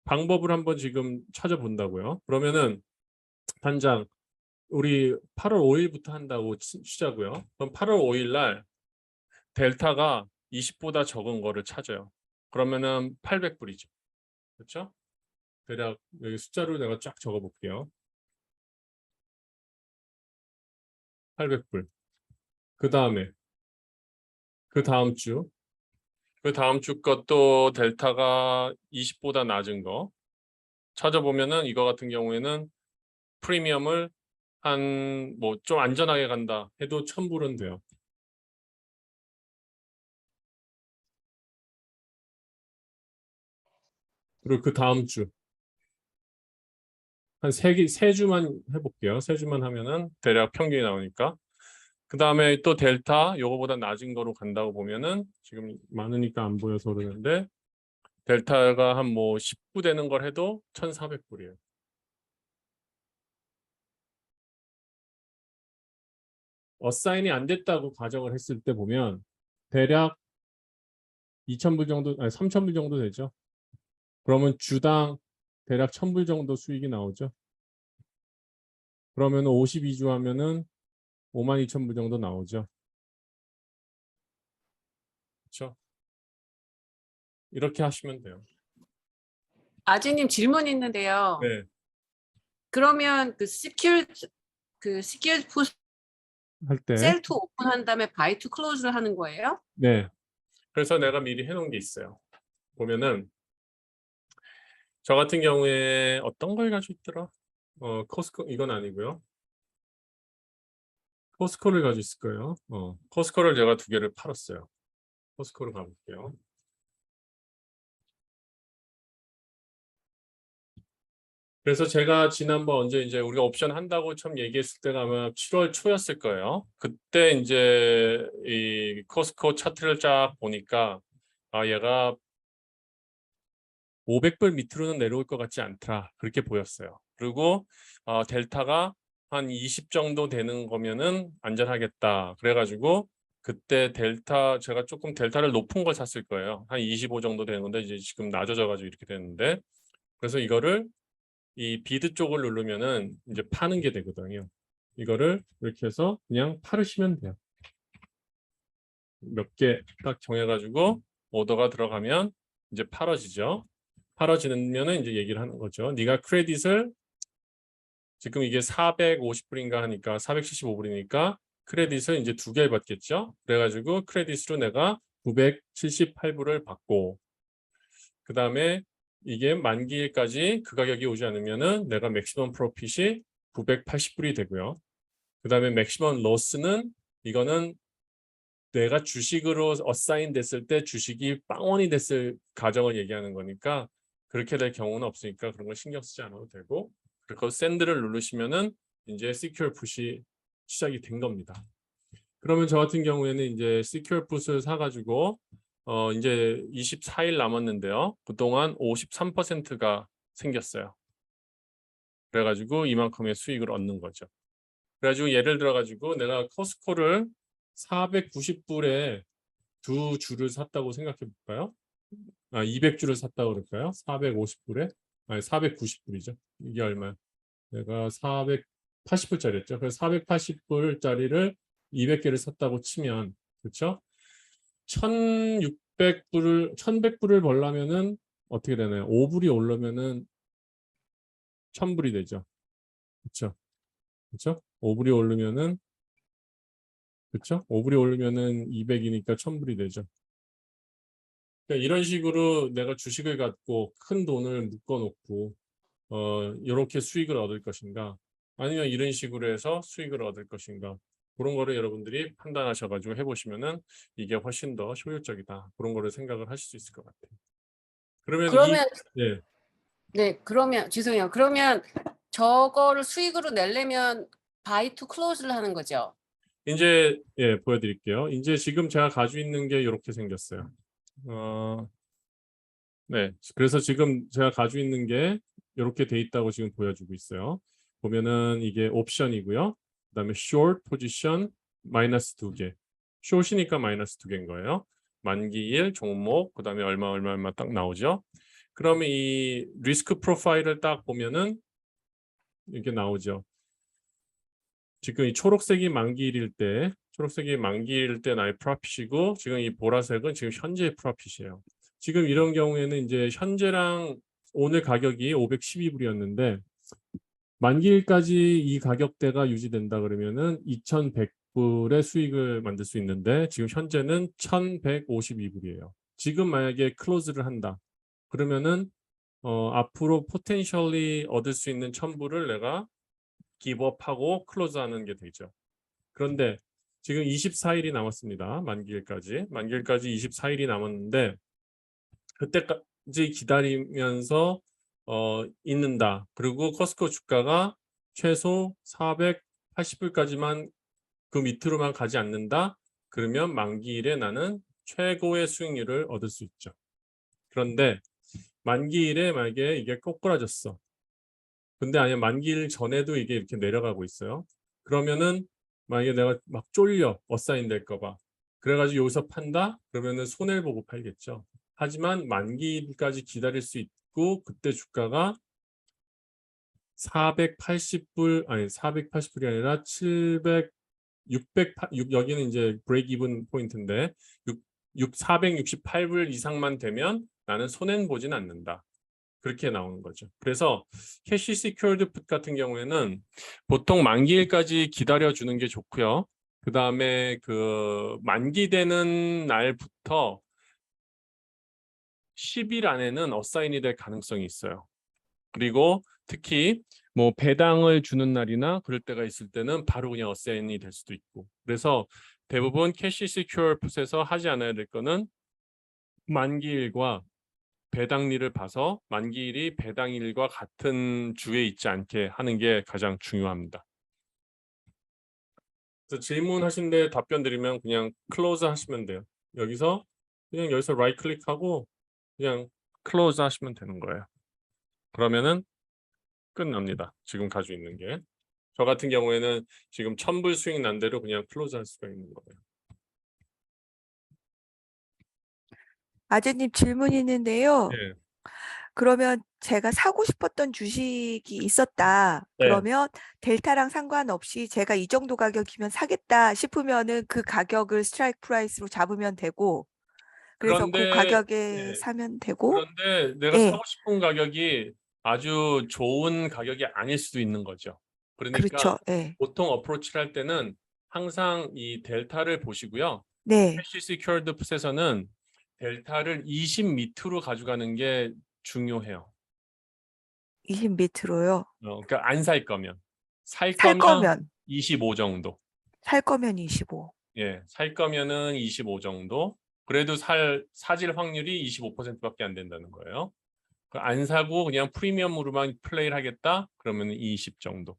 방법을 한번 지금 찾아본다고요. 그러면은 단장 우리 8월 5일부터 한다고 치자고요. 그럼 8월 5일 날 델타가 20보다 적은 거를 찾아요. 그러면은 800불이죠. 그렇죠? 대략 여기 숫자로 내가 쫙 적어 볼게요. 800불. 그다음에 그 다음 주 것도 델타가 20보다 낮은 거 찾아보면은 이거 같은 경우에는 프리미엄을 한 뭐 좀 안전하게 간다 해도 1,000불은 돼요. 그리고 그 다음 주 한 3주만 해볼게요. 3주만 하면은 대략 평균이 나오니까. 그 다음에 또 델타 요거보다 낮은 거로 간다고 보면은 지금 많으니까 안 보여서 그러는데 델타가 한 뭐 10부 되는 걸 해도 1,400불이에요. 어사인이 안 됐다고 가정을 했을 때 보면 대략 2,000불 정도, 아니 3,000불 정도 되죠. 그러면 주당 대략 1,000불 정도 수익이 나오죠. 그러면 52주 하면은 52,000불 정도 나오죠. 그렇죠? 이렇게 하시면 돼요. 아지님 질문 있는데요. 네. 그러면 그 시큐어 풋 할 때. 셀 투 오픈한 다음에 바이 투 클로즈를 하는 거예요? 네. 그래서 내가 미리 해놓은 게 있어요. 보면은 저 같은 경우에 어떤 걸 가지고 있더라? 코스코 이건 아니고요. 코스코를 가지고 있을 거예요. 코스코를 제가 2개를 팔았어요. 코스코로 가볼게요. 그래서 제가 지난번 언제 이제 우리가 옵션 한다고 처음 얘기했을 때가 아마 7월 초였을 거예요. 그때 이제 이 코스코 차트를 쫙 보니까 아 얘가 500불 밑으로는 내려올 것 같지 않더라. 그렇게 보였어요. 그리고 델타가 한 20 정도 되는 거면은 안전하겠다. 그래가지고 그때 제가 조금 델타를 높은 걸 샀을 거예요. 한 25 정도 되는 건데 이제 지금 낮아져가지고 이렇게 되는데 그래서 이거를 이 비드 쪽을 누르면은 이제 파는 게 되거든요. 이거를 이렇게 해서 그냥 팔으시면 돼요. 몇 개 딱 정해가지고 오더가 들어가면 이제 팔아지죠. 팔아지면은 이제 얘기를 하는 거죠. 네가 크레딧을 지금 이게 450불인가 하니까 475불이니까 크레딧을 이제 2개 받겠죠. 그래가지고 크레딧으로 내가 978불을 받고 그 다음에 이게 만기일까지 그 가격이 오지 않으면은 내가 맥시멈 프로핏이 980불이 되고요. 그 다음에 맥시멈 로스는 이거는 내가 주식으로 어사인 됐을 때 주식이 빵원이 됐을 가정을 얘기하는 거니까 그렇게 될 경우는 없으니까 그런 거 신경 쓰지 않아도 되고, 그리고 샌드를 누르시면은 이제 Secure Put이 시작이 된 겁니다. 그러면 저 같은 경우에는 이제 Secure Put을 사가지고 이제 24일 남았는데요. 그동안 53%가 생겼어요. 그래가지고 이만큼의 수익을 얻는 거죠. 그래가지고 예를 들어가지고 내가 코스코를 490불에 두 주를 샀다고 생각해 볼까요? 200주를 샀다고 그럴까요? 450불에? 아니 490불이죠. 이게 얼마야? 내가 480불짜리였죠. 그래서 480불짜리를 200개를 샀다고 치면, 그렇죠? 1100불을 벌려면은 어떻게 되나요? 5불이 오르면은 1000불이 되죠. 그렇죠? 그렇죠? 5불이 오르면은, 그렇죠? 5불이 오르면은 200이니까 1000불이 되죠. 그러니까 이런 식으로 내가 주식을 갖고 큰 돈을 묶어 놓고 이렇게 수익을 얻을 것인가, 아니면 이런 식으로 해서 수익을 얻을 것인가, 그런 거를 여러분들이 판단하셔가지고 해보시면은 이게 훨씬 더 효율적이다, 그런 거를 생각을 하실 수 있을 것 같아요. 그러면 그러면 예, 네, 그러면 죄송해요. 그러면 저거를 수익으로 내려면 바이 투 클로즈를 하는 거죠. 이제 보여드릴게요. 이제 지금 제가 가지고 있는 게 이렇게 생겼어요. 네, 그래서 지금 제가 가지고 있는 게 이렇게 돼 있다고 지금 보여주고 있어요. 보면은 이게 옵션이고요. 그다음에 short 포지션 마이너스 2개. short이니까 마이너스 2개인 거예요. 만기일, 종목, 그다음에 얼마 딱 나오죠. 그러면 이 리스크 프로파일을 딱 보면은 이렇게 나오죠. 지금 이 초록색이 만기일일 때, 나의 프로핏이고, 지금 이 보라색은 지금 현재의 프로핏이에요. 지금 이런 경우에는 이제 현재랑 오늘 가격이 512불이었는데 만기일까지 이 가격대가 유지된다 그러면은 2100불의 수익을 만들 수 있는데 지금 현재는 1152불이에요. 지금 만약에 클로즈를 한다 그러면은 앞으로 포텐셜리 얻을 수 있는 1000불을 내가 기브업하고 클로즈하는 게 되죠. 그런데 지금 24일이 남았습니다. 만기일까지 24일이 남았는데 그때까지 기다리면서 있는다. 그리고 코스코 주가가 최소 480불까지만 그 밑으로만 가지 않는다. 그러면 만기일에 나는 최고의 수익률을 얻을 수 있죠. 그런데 만기일에 만약에 이게 꼬꾸라졌어. 근데 아니야 만기일 전에도 이게 이렇게 내려가고 있어요. 그러면은 만약에 내가 막 쫄려 어사인 될까 봐. 그래가지고 여기서 판다? 그러면은 손해를 보고 팔겠죠. 하지만 만기일까지 기다릴 수 있고 그때 주가가 480불 아니 480불이 아니라 600 여기는 이제 브레이크 이븐 포인트인데 468불 이상만 되면 나는 손해는 보진 않는다. 그렇게 나오는 거죠. 그래서 캐시 시큐어드 풋 같은 경우에는 보통 만기일까지 기다려주는 게 좋고요. 그 다음에 그 만기되는 날부터 10일 안에는 어사인이 될 가능성이 있어요. 그리고 특히 뭐 배당을 주는 날이나 그럴 때가 있을 때는 바로 그냥 어사인이 될 수도 있고. 그래서 대부분 캐시 시큐어 풋에서 하지 않아야 될 거는 만기일과 배당일을 봐서 만기일이 배당일과 같은 주에 있지 않게 하는 게 가장 중요합니다. 그래서 질문하신데 답변 드리면 그냥 클로즈 하시면 돼요. 여기서 라이트 클릭하고 그냥 클로즈 하시면 되는 거예요. 그러면은 끝납니다. 지금 가지고 있는 게. 저 같은 경우에는 지금 1000불 수익 난 대로 그냥 클로즈 할 수가 있는 거예요. 아재님 질문이 있는데요. 네. 그러면 제가 사고 싶었던 주식이 있었다. 네. 그러면 델타랑 상관없이 제가 이 정도 가격이면 사겠다 싶으면은 그 가격을 스트라이크 프라이스로 잡으면 되고, 그래서 그 그런데 가격에 네. 사면 되고, 그런데 내가 예. 사고 싶은 가격이 아주 좋은 가격이 아닐 수도 있는 거죠. 그러니까 그렇죠. 예. 보통 어프로치를 할 때는 항상 이 델타를 보시고요. 네. 캐시 시큐어드 풋에서는 델타를 20 밑으로 가져가는 게 중요해요. 20 밑으로요. 그러니까 안 살 거면. 살 살 거면 거면 25 정도. 살 거면 25. 예, 살 거면은 25 정도. 그래도 사질 확률이 25%밖에 안 된다는 거예요. 안 사고 그냥 프리미엄으로만 플레이를 하겠다? 그러면 20 정도.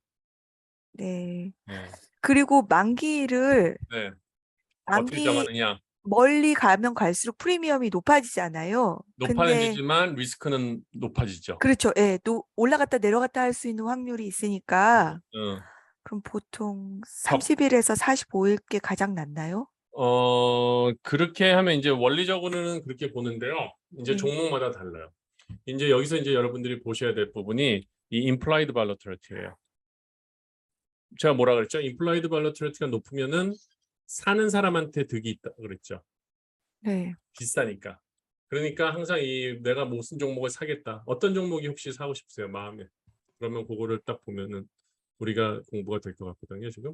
네. 네. 그리고 만기를 네. 어떻게 만기 정하느냐? 멀리 가면 갈수록 프리미엄이 높아지잖아요. 근데 높아지지만 리스크는 높아지죠. 그렇죠. 예. 또 올라갔다 내려갔다 할 수 있는 확률이 있으니까 어, 그럼 보통 적- 30일에서 45일께 가장 낫나요? 그렇게 하면 이제 원리적으로는 그렇게 보는데요. 이제 네. 종목마다 달라요. 이제 여기서 이제 여러분들이 보셔야 될 부분이 이 implied volatility예요. 제가 뭐라 그랬죠? implied volatility가 높으면은 사는 사람한테 득이 있다 그랬죠. 네. 비싸니까. 그러니까 항상 내가 무슨 종목을 사겠다. 어떤 종목이 혹시 사고 싶으세요? 마음에. 그러면 그거를 딱 보면은 우리가 공부가 될 것 같거든요. 지금.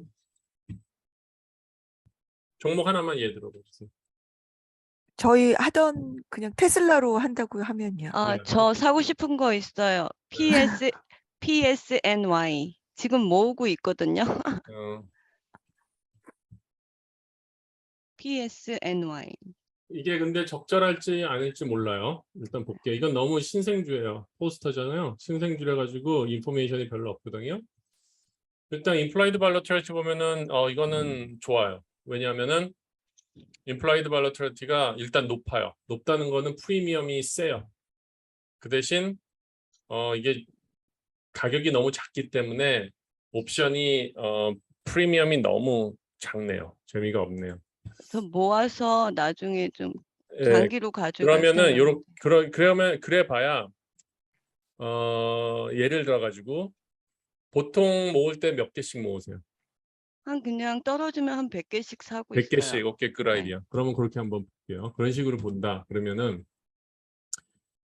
종목 하나만 예를 들어보세요. 저희 하던 그냥 테슬라로 한다고 하면요. 네. 저 사고 싶은 거 있어요. PSNY. 지금 모으고 있거든요. 어, PSNY. 이게 근데 적절할지 아닐지 몰라요. 일단 볼게요. 이건 너무 신생주예요. 포스터잖아요. 신생주라 가지고 인포메이션이 별로 없거든요. 일단 implied volatility 보면은 이거는 좋아요. 왜냐하면은 implied volatility가 일단 높아요. 높다는 거는 프리미엄이 세요. 그 대신 이게 가격이 너무 작기 때문에 옵션이 프리미엄이 너무 작네요. 재미가 없네요. 저 모아서 나중에 좀 예, 장기로 가져갈 그러면은 생각인데. 그러면 그래 봐야 예를 들어 가지고 보통 모을 때 몇 개씩 모으세요? 그냥 떨어지면 한 100개씩 사고 100개씩. 있어요. 오케이, 그 네. 아이디어. 그러면 그렇게 한번 볼게요. 그런 식으로 본다. 그러면은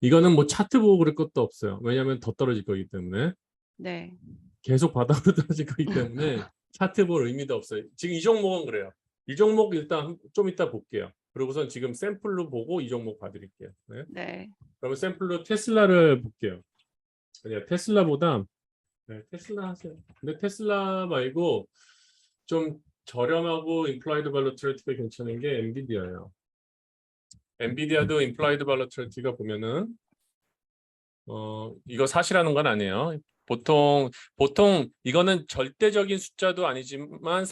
이거는 뭐 차트 보고 그럴 것도 없어요. 왜냐하면 더 떨어질 거기 때문에. 네. 계속 바닥으로 떨어질 거기 때문에 차트 볼 의미도 없어요. 지금 이 종목은 그래요. 이 종목 일단 좀 이따 볼게요. 그리고선 지금 샘플로 보고 이 종목 봐드릴게요. 네. 네. 그러면 샘플로 테슬라를 볼게요. 아니야, 테슬라보다 테슬라 하세요. 근데 테슬라 말고 좀 저렴하고 implied volatility가 괜찮은 게 엔비디아예요. 엔비디아도 implied volatility가 보면은 이거 사실하는 건 아니에요. 보통 이거는 절대적인 숫자도 아니지만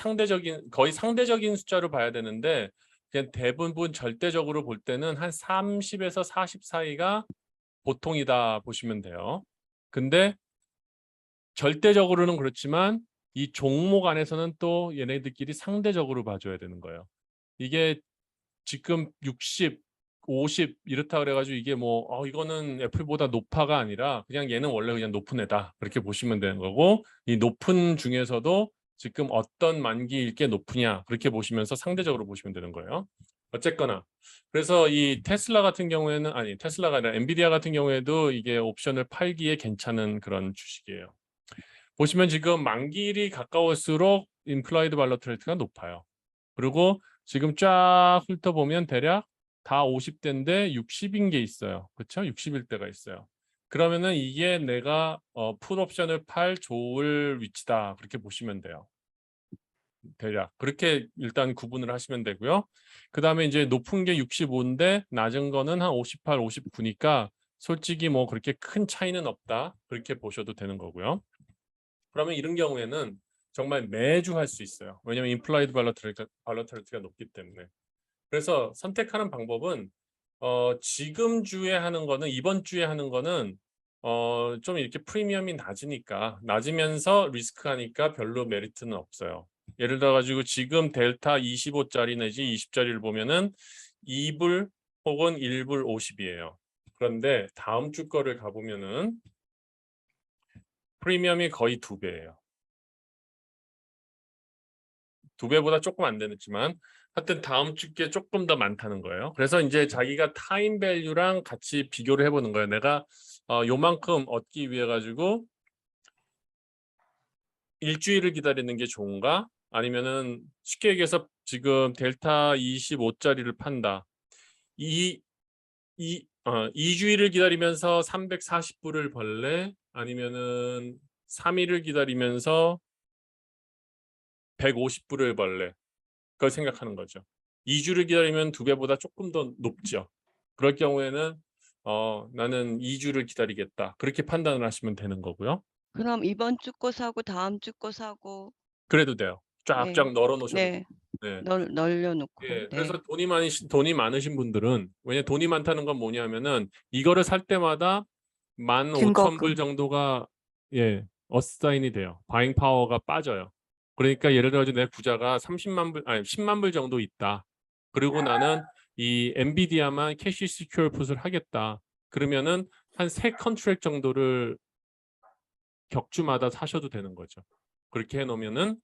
거의 상대적인 숫자로 봐야 되는데 그냥 대부분 절대적으로 볼 때는 한 30에서 40 사이가 보통이다 보시면 돼요. 근데 절대적으로는 그렇지만 이 종목 안에서는 또 얘네들끼리 상대적으로 봐줘야 되는 거예요. 이게 지금 60, 50 이렇다 그래가지고 이게 뭐 이거는 애플보다 높아가 아니라 그냥 얘는 원래 그냥 높은 애다 그렇게 보시면 되는 거고 이 높은 중에서도 지금 어떤 만기일 게 높으냐 그렇게 보시면서 상대적으로 보시면 되는 거예요. 어쨌거나 그래서 이 테슬라 같은 경우에는 테슬라가 아니라 엔비디아 같은 경우에도 이게 옵션을 팔기에 괜찮은 그런 주식이에요. 보시면 지금 만기일이 가까울수록 implied volatility가 높아요. 그리고 지금 쫙 훑어보면 대략 다 50대인데 60인 게 있어요. 그렇죠? 60일 때가 있어요. 그러면은 이게 내가 풋 옵션을 팔 좋을 위치다. 그렇게 보시면 돼요. 대략 그렇게 일단 구분을 하시면 되고요. 그 다음에 이제 높은 게 65인데 낮은 거는 한 58, 59니까 솔직히 뭐 그렇게 큰 차이는 없다. 그렇게 보셔도 되는 거고요. 그러면 이런 경우에는 정말 매주 할 수 있어요. 왜냐하면 implied volatility가 높기 때문에. 그래서 선택하는 방법은 지금 주에 하는 거는 이번 주에 하는 거는 좀 이렇게 프리미엄이 낮으면서 리스크하니까 별로 메리트는 없어요. 예를 들어 가지고 지금 델타 25짜리 내지 20짜리를 보면은 2불 혹은 1불 50이에요. 그런데 다음 주 거를 가보면은 프리미엄이 거의 2배예요. 2배보다 조금 안 되지만 하여튼 다음 주께 조금 더 많다는 거예요. 그래서 이제 자기가 타임 밸류랑 같이 비교를 해보는 거예요. 내가 요만큼 얻기 위해 가지고 일주일을 기다리는 게 좋은가? 아니면은 쉽게 얘기해서 지금 델타 25짜리를 판다. 이 2주일을 기다리면서 340불을 벌래? 아니면은 3일을 기다리면서 150불을 벌래? 그걸 생각하는 거죠. 2주를 기다리면 2배보다 조금 더 높죠. 그럴 경우에는 나는 2주를 기다리겠다. 그렇게 판단을 하시면 되는 거고요. 그럼 이번 주 거 사고 다음 주 거 사고 그래도 돼요. 쫙쫙 네. 널어 놓으셔도 네. 네. 널려 놓고. 예, 네. 그래서 돈이 많으신 분들은 왜냐 돈이 많다는 건 뭐냐면은 이거를 살 때마다 15,000불 증거금. 정도가 어사인이 돼요. 바잉 파워가 빠져요. 그러니까 예를 들어 내 부자가 30만 불 아니 10만 불 정도 있다. 그리고 나는 이 엔비디아만 캐시 시큐어 풋을 하겠다. 그러면은 한 3컨트랙 정도를 격주마다 사셔도 되는 거죠. 그렇게 해 놓으면은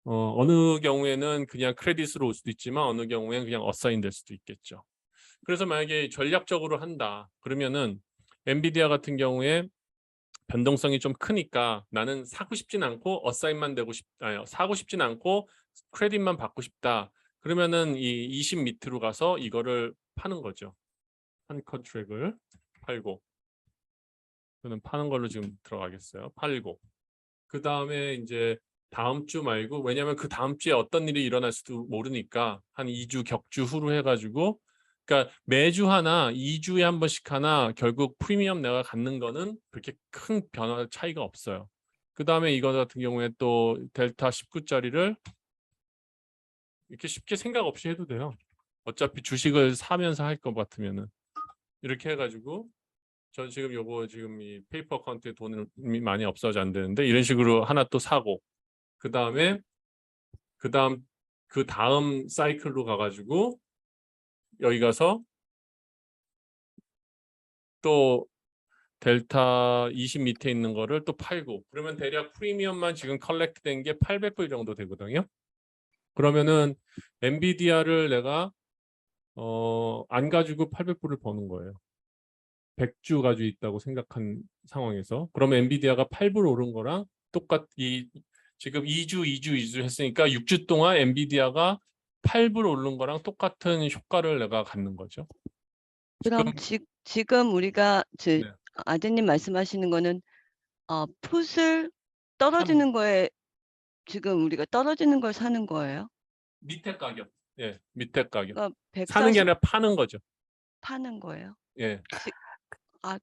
어느 경우에는 그냥 크레딧으로 올 수도 있지만 어느 경우에는 그냥 어사인 될 수도 있겠죠. 그래서 만약에 전략적으로 한다. 그러면은 엔비디아 같은 경우에 변동성이 좀 크니까 나는 사고 싶진 않고 어사인만 되고 사고 싶진 않고 크레딧만 받고 싶다. 그러면은 이 20 밑으로 가서 이거를 파는 거죠. 한 컨트랙을 팔고 저는 파는 걸로 지금 들어가겠어요. 팔고 그 다음에 이제 다음 주 말고 왜냐하면 그 다음 주에 어떤 일이 일어날 수도 모르니까 한 2주 격주 후로 해가지고 그러니까 매주 하나 2주에 한 번씩 하나 결국 프리미엄 내가 갖는 거는 그렇게 큰 변화 차이가 없어요. 그 다음에 이거 같은 경우에 또 델타 19짜리를 이렇게 쉽게 생각 없이 해도 돼요. 어차피 주식을 사면서 할 것 같으면은 이렇게 해가지고 전 지금 요거 지금 이 페이퍼 어카운트에 돈이 많이 없어져 안 되는데 이런 식으로 하나 또 사고 그 다음 사이클로 가가지고 여기 가서 또 델타 20 밑에 있는 거를 또 팔고 그러면 대략 프리미엄만 지금 컬렉트 된 게 800불 정도 되거든요. 그러면은 엔비디아를 내가 안 가지고 800불을 버는 거예요. 100주 가지고 있다고 생각한 상황에서 그러면 엔비디아가 8불 오른 거랑 지금 2주 했으니까 6주 동안 엔비디아가 8불 오른 거랑 똑같은 효과를 내가 갖는 거죠. 그럼 지금 우리가 네. 아드님 말씀하시는 거는 풋을 떨어지는 거에 지금 우리가 떨어지는 걸 사는 거예요? 밑에 가격. 예, 밑에 가격. 그러니까 사는 게 140 아니라 파는 거죠. 파는 거예요? 예.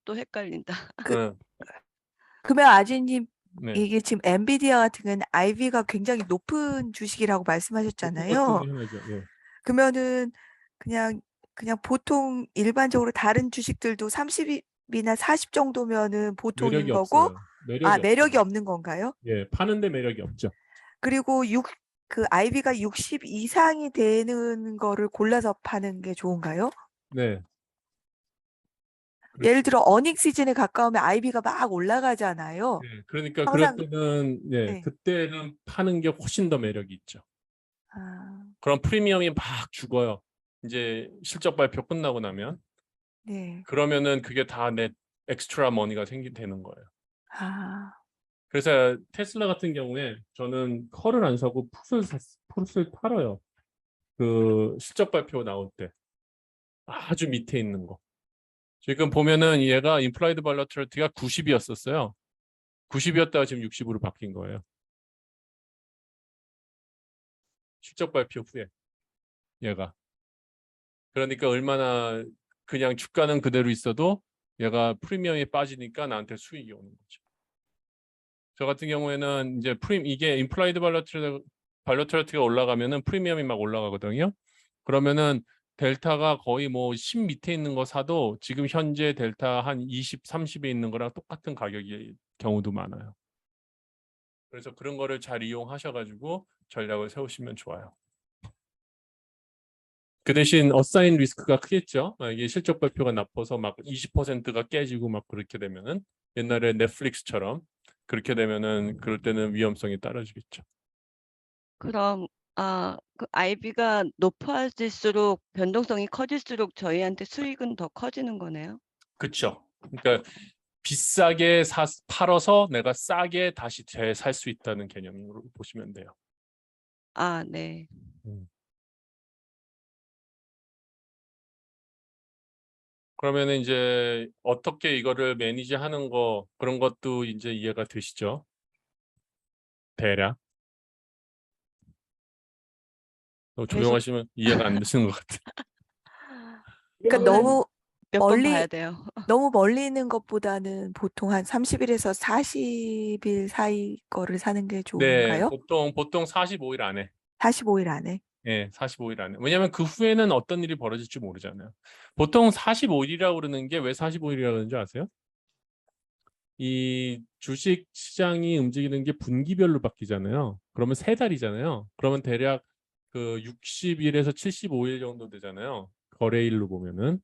또 헷갈린다. 그- 어, 그러면 아지님 네. 이게 지금 엔비디아 같은 경우는 IV가 굉장히 높은 주식이라고 말씀하셨잖아요. 하나죠. 예. 그러면은 그냥 보통 일반적으로 다른 주식들도 30이나 40 정도면은 보통인 매력이 거고 없어요. 매력이 매력이 없어요. 없는 건가요? 예, 파는데 매력이 없죠. 그리고 그 IV가 60 이상이 되는 거를 골라서 파는 게 좋은가요? 네. 예를 들어 어닝 시즌에 가까우면 IV가 막 올라가잖아요. 예, 그러니까 그럴 항상 때는 네. 그때는 파는 게 훨씬 더 매력이 있죠. 아, 그럼 프리미엄이 막 죽어요. 이제 실적 발표 끝나고 나면 네. 그러면은 그게 다 내 엑스트라 머니가 되는 거예요. 아, 그래서 테슬라 같은 경우에 저는 컬을 안 사고 풋을 팔아요. 그 실적 발표 나올 때 아주 밑에 있는 거. 지금 보면은 얘가 임플라이드 발러티가 90이었었어요. 90이었다가 지금 60으로 바뀐 거예요. 실적 발표 후에 얘가. 그러니까 얼마나 그냥 주가는 그대로 있어도 얘가 프리미엄이 빠지니까 나한테 수익이 오는 거죠. 저 같은 경우에는 이제 이게 임플라이드 발러티가 올라가면은 프리미엄이 막 올라가거든요. 그러면은 델타가 거의 뭐 10 밑에 있는 거 사도 지금 현재 델타 한 20, 30에 있는 거랑 똑같은 가격일 경우도 많아요. 그래서 그런 거를 잘 이용하셔가지고 전략을 세우시면 좋아요. 그 대신 어사인 리스크가 크겠죠. 이게 실적 발표가 나빠서 막 20%가 깨지고 막 그렇게 되면은 옛날에 넷플릭스처럼 그렇게 되면은 그럴 때는 위험성이 따라지겠죠. 그럼 그 IV가 높아질수록 변동성이 커질수록 저희한테 수익은 더 커지는 거네요? 그렇죠. 그러니까 비싸게 팔아서 내가 싸게 다시 재살 수 있다는 개념으로 보시면 돼요. 네. 그러면은 이제 어떻게 이거를 매니지하는 거 그런 것도 이제 이해가 되시죠? 대략. 조용하시면 이해가 안 되시는 것 같아요. 그러니까 너무 몇 번 멀리 봐야 돼요. 너무 멀리 있는 것보다는 보통 한 30일에서 40일 사이 거를 사는 게 네, 좋은가요? 보통 45일 안에. 45일 안에. 예, 45일 안에. 왜냐하면 그 후에는 어떤 일이 벌어질지 모르잖아요. 보통 45일이라고 그러는 게 왜 45일이라고 그러는지 아세요? 이 주식 시장이 움직이는 게 분기별로 바뀌잖아요. 그러면 3달이잖아요. 그러면 대략 그 60일에서 75일 정도 되잖아요. 거래일로 보면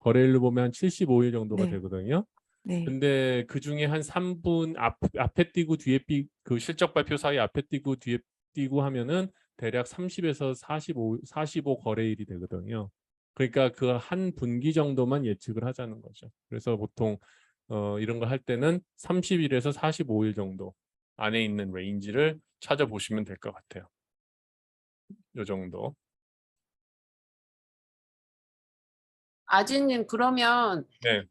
한 75일 정도가 네. 되거든요. 네. 근데 그 중에 한 3분 앞에 뛰고 뒤에 그 실적 발표 사이 앞에 뛰고 뒤에 뛰고 하면은 대략 30에서 45 거래일이 되거든요. 그러니까 그 한 분기 정도만 예측을 하자는 거죠. 그래서 보통 이런 거 할 때는 30일에서 45일 정도 안에 있는 레인지를 찾아보시면 될 것 같아요. 요 정도. 아지님 그러면 네.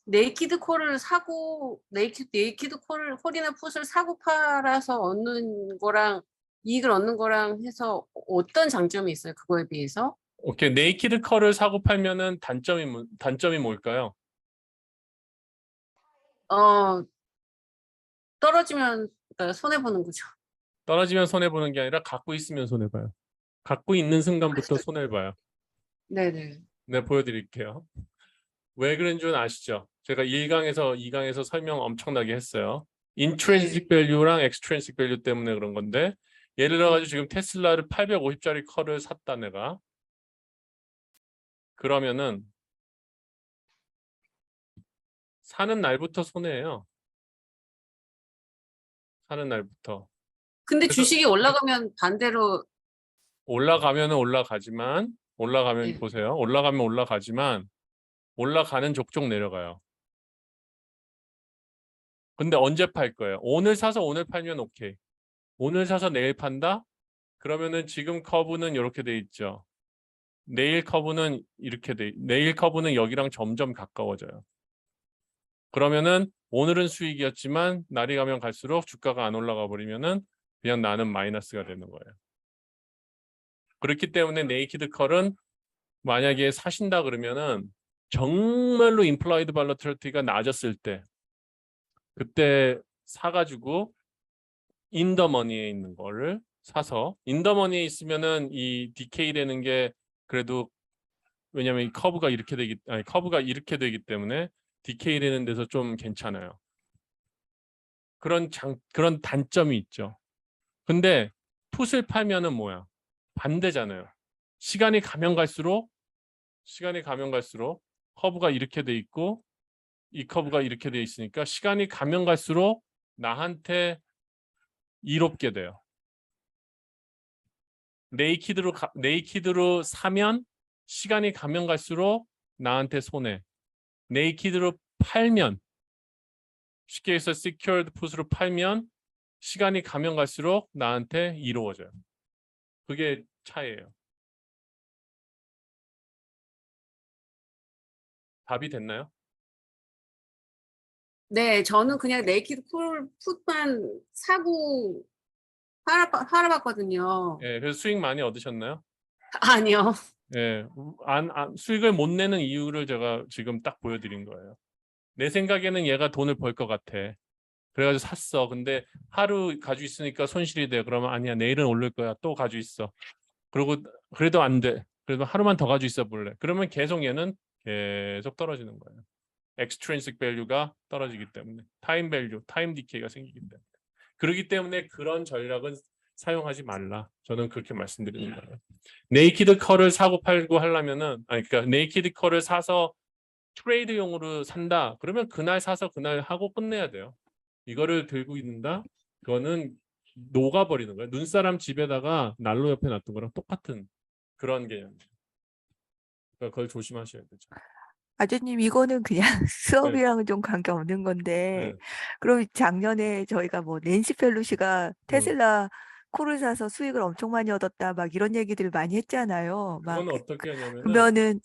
네이키드 콜을 사고 네이키드 콜이나 풋을 사고 팔아서 얻는 거랑 이익을 얻는 거랑 해서 어떤 장점이 있어요? 그거에 비해서? 오케이. 네이키드 컬을 사고 팔면은 단점이 뭘까요? 떨어지면 그러니까 손해 보는 거죠. 떨어지면 손해 보는 게 아니라 갖고 있으면 손해 봐요. 갖고 있는 순간부터 손해를 봐요. 네네. 네, 보여드릴게요. 왜 그런 줄 아시죠? 제가 1강에서 2강에서 설명 엄청나게 했어요. intrinsic value랑 extrinsic value 때문에 그런 건데 예를 들어가지고 지금 테슬라를 850짜리 컬을 샀다 내가. 그러면은 사는 날부터 손해예요. 사는 날부터. 근데 그래서- 주식이 올라가면 반대로 올라가면은 올라가지만 올라가면 네. 보세요. 올라가면 올라가지만 올라가는 족족 내려가요. 근데 언제 팔 거예요? 오늘 사서 오늘 팔면 오케이. 오늘 사서 내일 판다? 그러면은 지금 커브는 이렇게 돼 있죠. 내일 커브는 내일 커브는 여기랑 점점 가까워져요. 그러면은 오늘은 수익이었지만 날이 가면 갈수록 주가가 안 올라가 버리면은 그냥 나는 마이너스가 되는 거예요. 그렇기 때문에 네이키드 컬은 만약에 사신다 그러면은 정말로 임플라이드 발러틸리티가 낮았을 때 그때 사가지고 인더머니에 있는 거를 사서 인더머니에 있으면은 이 디케이 되는 게 그래도 왜냐면 이 커브가 이렇게 되기 때문에 디케이 되는 데서 좀 괜찮아요. 그런 단점이 있죠. 근데 풋을 팔면은 뭐야? 반대잖아요. 시간이 가면 갈수록 커브가 이렇게 돼 있고 이 커브가 이렇게 돼 있으니까 시간이 가면 갈수록 나한테 이롭게 돼요. 네이키드로 사면 시간이 가면 갈수록 나한테 손해. 네이키드로 팔면 쉽게 해서 secured put으로 팔면 시간이 가면 갈수록 나한테 이로워져요. 그게 차이예요. 답이 됐나요? 네, 저는 그냥 네이키드 풋만 사고 팔아봤거든요. 예, 그래서 수익 많이 얻으셨나요? 아니요. 예, 수익을 못 내는 이유를 제가 지금 딱 보여드린 거예요. 내 생각에는 얘가 돈을 벌 것 같아. 그래가지고 샀어. 근데 하루 가지고 있으니까 손실이 돼. 그러면 아니야, 내일은 오를 거야. 또 가지고 있어. 그리고 그래도 안 돼. 그래도 하루만 더 가지고 있어 볼래. 그러면 계속 얘는 계속 떨어지는 거예요. extrinsic value가 떨어지기 때문에 time value, time decay가 생기기 때문에. 그렇기 때문에 그런 전략은 사용하지 말라. 저는 그렇게 말씀드리는 거예요. 네이키드 컬을 사고 팔고 하려면은 그러니까 네이키드 컬을 사서 트레이드용으로 산다. 그러면 그날 사서 그날 하고 끝내야 돼요. 이거를 들고 있는다. 그거는 녹아버리는 거예요. 눈사람 집에다가 난로 옆에 놨던 거랑 똑같은 그런 개념이에요. 그러니까 그걸 조심하셔야 되죠. 아저님 이거는 그냥 수업이랑은 좀 관계없는 건데 네. 그럼 작년에 저희가 뭐 낸시 펠로시가 테슬라 콜을 사서 수익을 엄청 많이 얻었다 막 이런 얘기들을 많이 했잖아요. 막 그건 어떻게 하냐면은 그러면은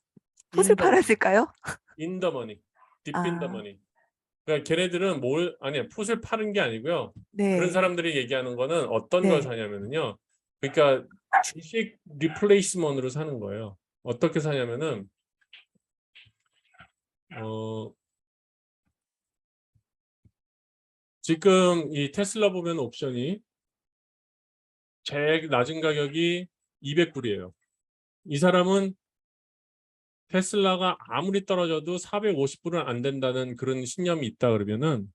풋을 in the 팔았을까요? in the money, deep in the 아. money. 그러니까 걔네들은 아니야, 풋을 파는 게 아니고요. 그런 네. 사람들이 얘기하는 거는 어떤 걸 네. 사냐면은요. 그러니까 주식 리플레이스먼트로 사는 거예요. 어떻게 사냐면은 지금 이 테슬라 보면 옵션이 제일 낮은 가격이 200불이에요. 이 사람은 테슬라가 아무리 떨어져도 450불은 안 된다는 그런 신념이 있다 그러면은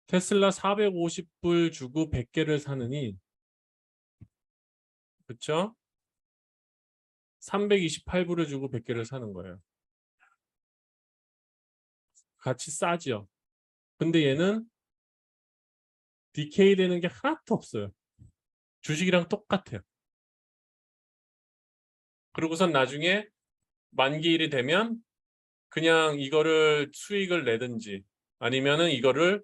테슬라 450불 주고 100개를 사느니, 그렇죠? 328불을 주고 100개를 사는 거예요. 같이 싸죠. 근데 얘는 디케이 되는 게 하나도 없어요. 주식이랑 똑같아요. 그러고선 나중에 만기일이 되면 그냥 이거를 수익을 내든지 아니면은 이거를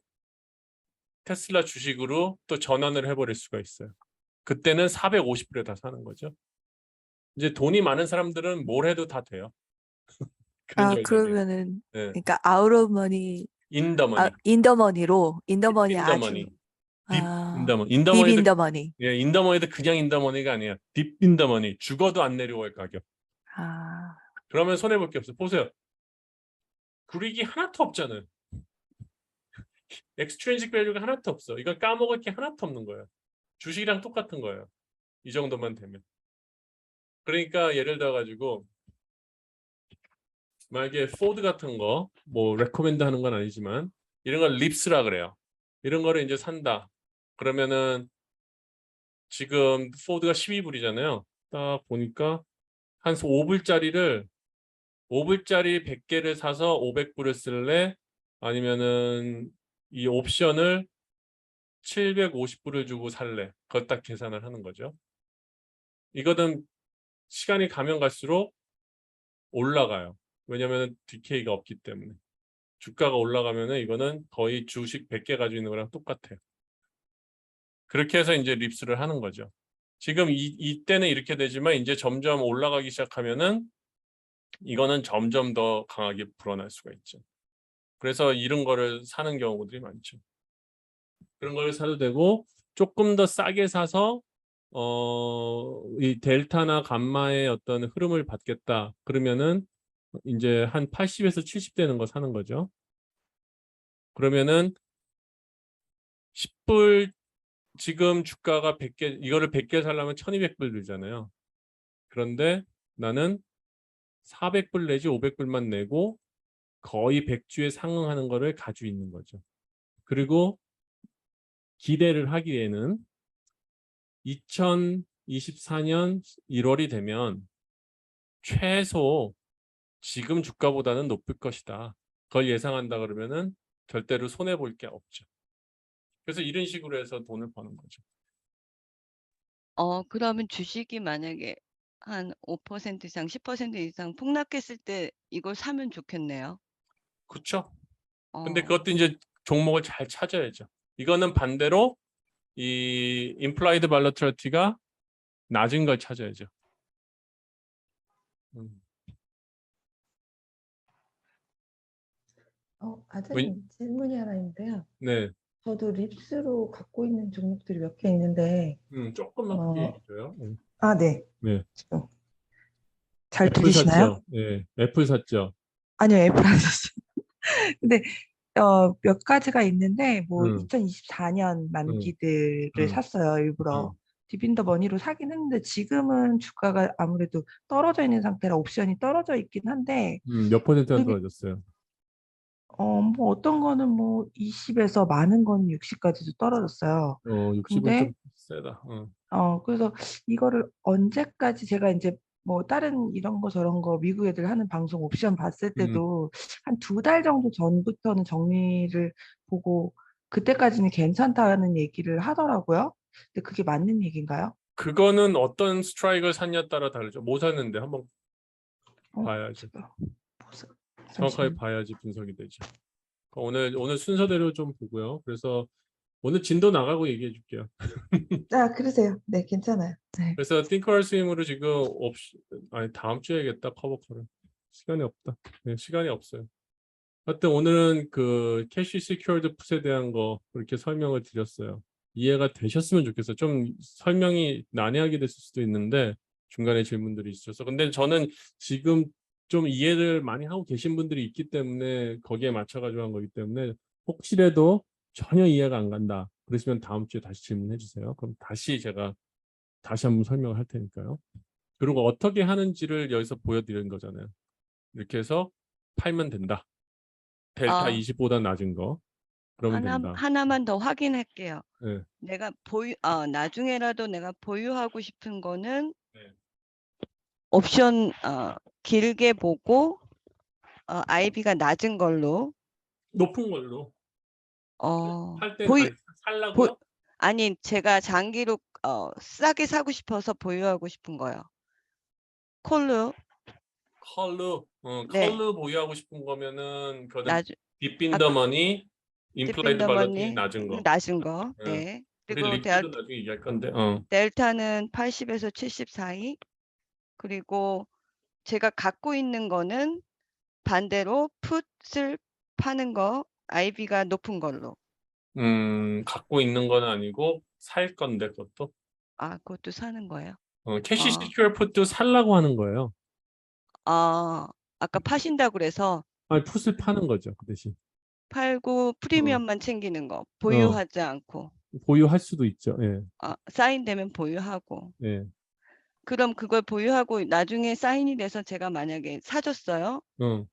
테슬라 주식으로 또 전환을 해버릴 수가 있어요. 그때는 450불에 다 사는 거죠. 이제 돈이 많은 사람들은 뭘 해도 다 돼요. 그런 아, 절차죠. 그러면은 네. 그러니까 out of money, In the money. in the money로 in the money In the 아주 money. Deep 아, in the money. In the deep in money도 the money. 예, in the money도 그냥 in the money가 아니에요. Deep in the money. 죽어도 안 내려올 가격. 아, 그러면 손해 볼 게 없어요. 보세요. 불이익이 하나도 없잖아요. extrinsic value가 하나도 없어. 이건 까먹을 게 하나도 없는 거예요. 주식이랑 똑같은 거예요. 이 정도만 되면. 그러니까 예를 들어 가지고 만약에 포드 같은 거 뭐 레코멘드 하는 건 아니지만 이런 걸 립스라 그래요. 이런 거를 이제 산다. 그러면은 지금 포드가 12불이잖아요. 딱 보니까 한 5불짜리 100개를 사서 500불을 쓸래? 아니면은 이 옵션을 750불을 주고 살래? 그걸 딱 계산을 하는 거죠. 이거는 시간이 가면 갈수록 올라가요. 왜냐하면 디케이가 없기 때문에. 주가가 올라가면은 이거는 거의 주식 100개 가지고 있는 거랑 똑같아요. 그렇게 해서 이제 립스를 하는 거죠. 지금 이때는 이렇게 되지만 이제 점점 올라가기 시작하면은 이거는 점점 더 강하게 불어날 수가 있죠. 그래서 이런 거를 사는 경우들이 많죠. 그런 걸 사도 되고 조금 더 싸게 사서 이 델타나 감마의 어떤 흐름을 받겠다. 그러면은 이제 한 80에서 70 되는 거 사는 거죠. 그러면은 10불 지금 주가가 100개 이거를 100개 살려면 1200불 들잖아요. 그런데 나는 400불 내지 500불만 내고 거의 100주에 상응하는 거를 가지고 있는 거죠. 그리고 기대를 하기에는 2024년 1월이 되면 최소 지금 주가보다는 높을 것이다. 그걸 예상한다 그러면은 절대로 손해 볼 게 없죠. 그래서 이런 식으로 해서 돈을 버는 거죠. 그러면 주식이 만약에 한 5% 이상 10% 이상 폭락했을 때 이걸 사면 좋겠네요. 그렇죠? 근데 어. 그것도 이제 종목을 잘 찾아야죠. 이거는 반대로 이 implied volatility가 낮은 걸 찾아야죠. 아드님 질문이 하나 있는데요. 네, 저도 립스로 갖고 있는 종목들이 몇 개 있는데, 조금만 크게 어, 얘기해줘요. 네. 네, 지금 잘 애플 들리시나요? 샀죠. 네, 애플 샀죠. 아니요, 애플 안 샀어요. 근데 몇 가지가 있는데, 뭐 2024년 만기들을 샀어요, 일부러. 디빈더 머니로 사긴 했는데 지금은 주가가 아무래도 떨어져 있는 상태라 옵션이 떨어져 있긴 한데, 몇 퍼센트가 그게 떨어졌어요? 뭐 어떤 거는 뭐 20에서 많은 거는 60까지도 떨어졌어요. 60은 근데 좀 세다. 그래서 이거를 언제까지 제가 이제 뭐 다른 이런 거 저런 거 미국 애들 하는 방송 옵션 봤을 때도 한 2달 정도 전부터는 정리를 보고 그때까지는 괜찮다는 얘기를 하더라고요. 근데 그게 맞는 얘기인가요? 그거는 어떤 스트라이크를 샀냐에 따라 다르죠. 뭐 샀는데 한번 봐야죠. 제가 정확하게 봐야지 분석이 되죠. 오늘 순서대로 좀 보고요. 그래서 오늘 진도 나가고 얘기해 줄게요. 그러세요. 네, 괜찮아요. 네. 그래서 띵커럴 스윙으로 지금 다음 주에 해야겠다. 커버콜을. 시간이 없다. 네, 시간이 없어요. 하여튼 오늘은 그 캐시 시큐어드 풋에 대한 거 그렇게 설명을 드렸어요. 이해가 되셨으면 좋겠어요. 좀 설명이 난해하게 됐을 수도 있는데 중간에 질문들이 있어서. 근데 저는 지금 좀 이해를 많이 하고 계신 분들이 있기 때문에 거기에 맞춰가지고 한 거기 때문에 혹시라도 전혀 이해가 안 간다. 그러시면 다음 주에 다시 질문해 주세요. 그럼 제가 다시 한번 설명을 할 테니까요. 그리고 어떻게 하는지를 여기서 보여드리는 거잖아요. 이렇게 해서 팔면 된다. 델타 아, 20보다 낮은 거. 그러면 된다. 하나만 더 확인할게요. 네. 내가 나중에라도 내가 보유하고 싶은 거는 네. 옵션 길게 보고 IB가 낮은 걸로 높은 걸로. 할 때 보유 살라고요? 아니 제가 장기로 싸게 사고 싶어서 보유하고 싶은 거예요. 콜로 컬러. 네. 컬러 보유하고 싶은 거면은 그거는 나중 딥빈더머니 임플라이드 발러팅이 디펜더머니 낮은 거. 낮은 거. 예. 네. 우리 그리고 립스도 나중에 얘기할 건데. 델타는 80에서 70 사이. 그리고 제가 갖고 있는 거는 반대로 풋을 파는 거 IB가 높은 걸로. 갖고 있는 건 아니고 살 건데 그것도. 그것도 사는 거예요. 캐시 아. 시큐어 풋도 살라고 하는 거예요. 아까 파신다고 그래서 아니 풋을 파는 거죠 그 대신. 팔고 프리미엄만 챙기는 거. 보유하지 않고. 보유할 수도 있죠. 예. 사인되면 보유하고. 예. 그럼 그걸 보유하고 나중에 사인이 돼서 제가 만약에 사줬어요.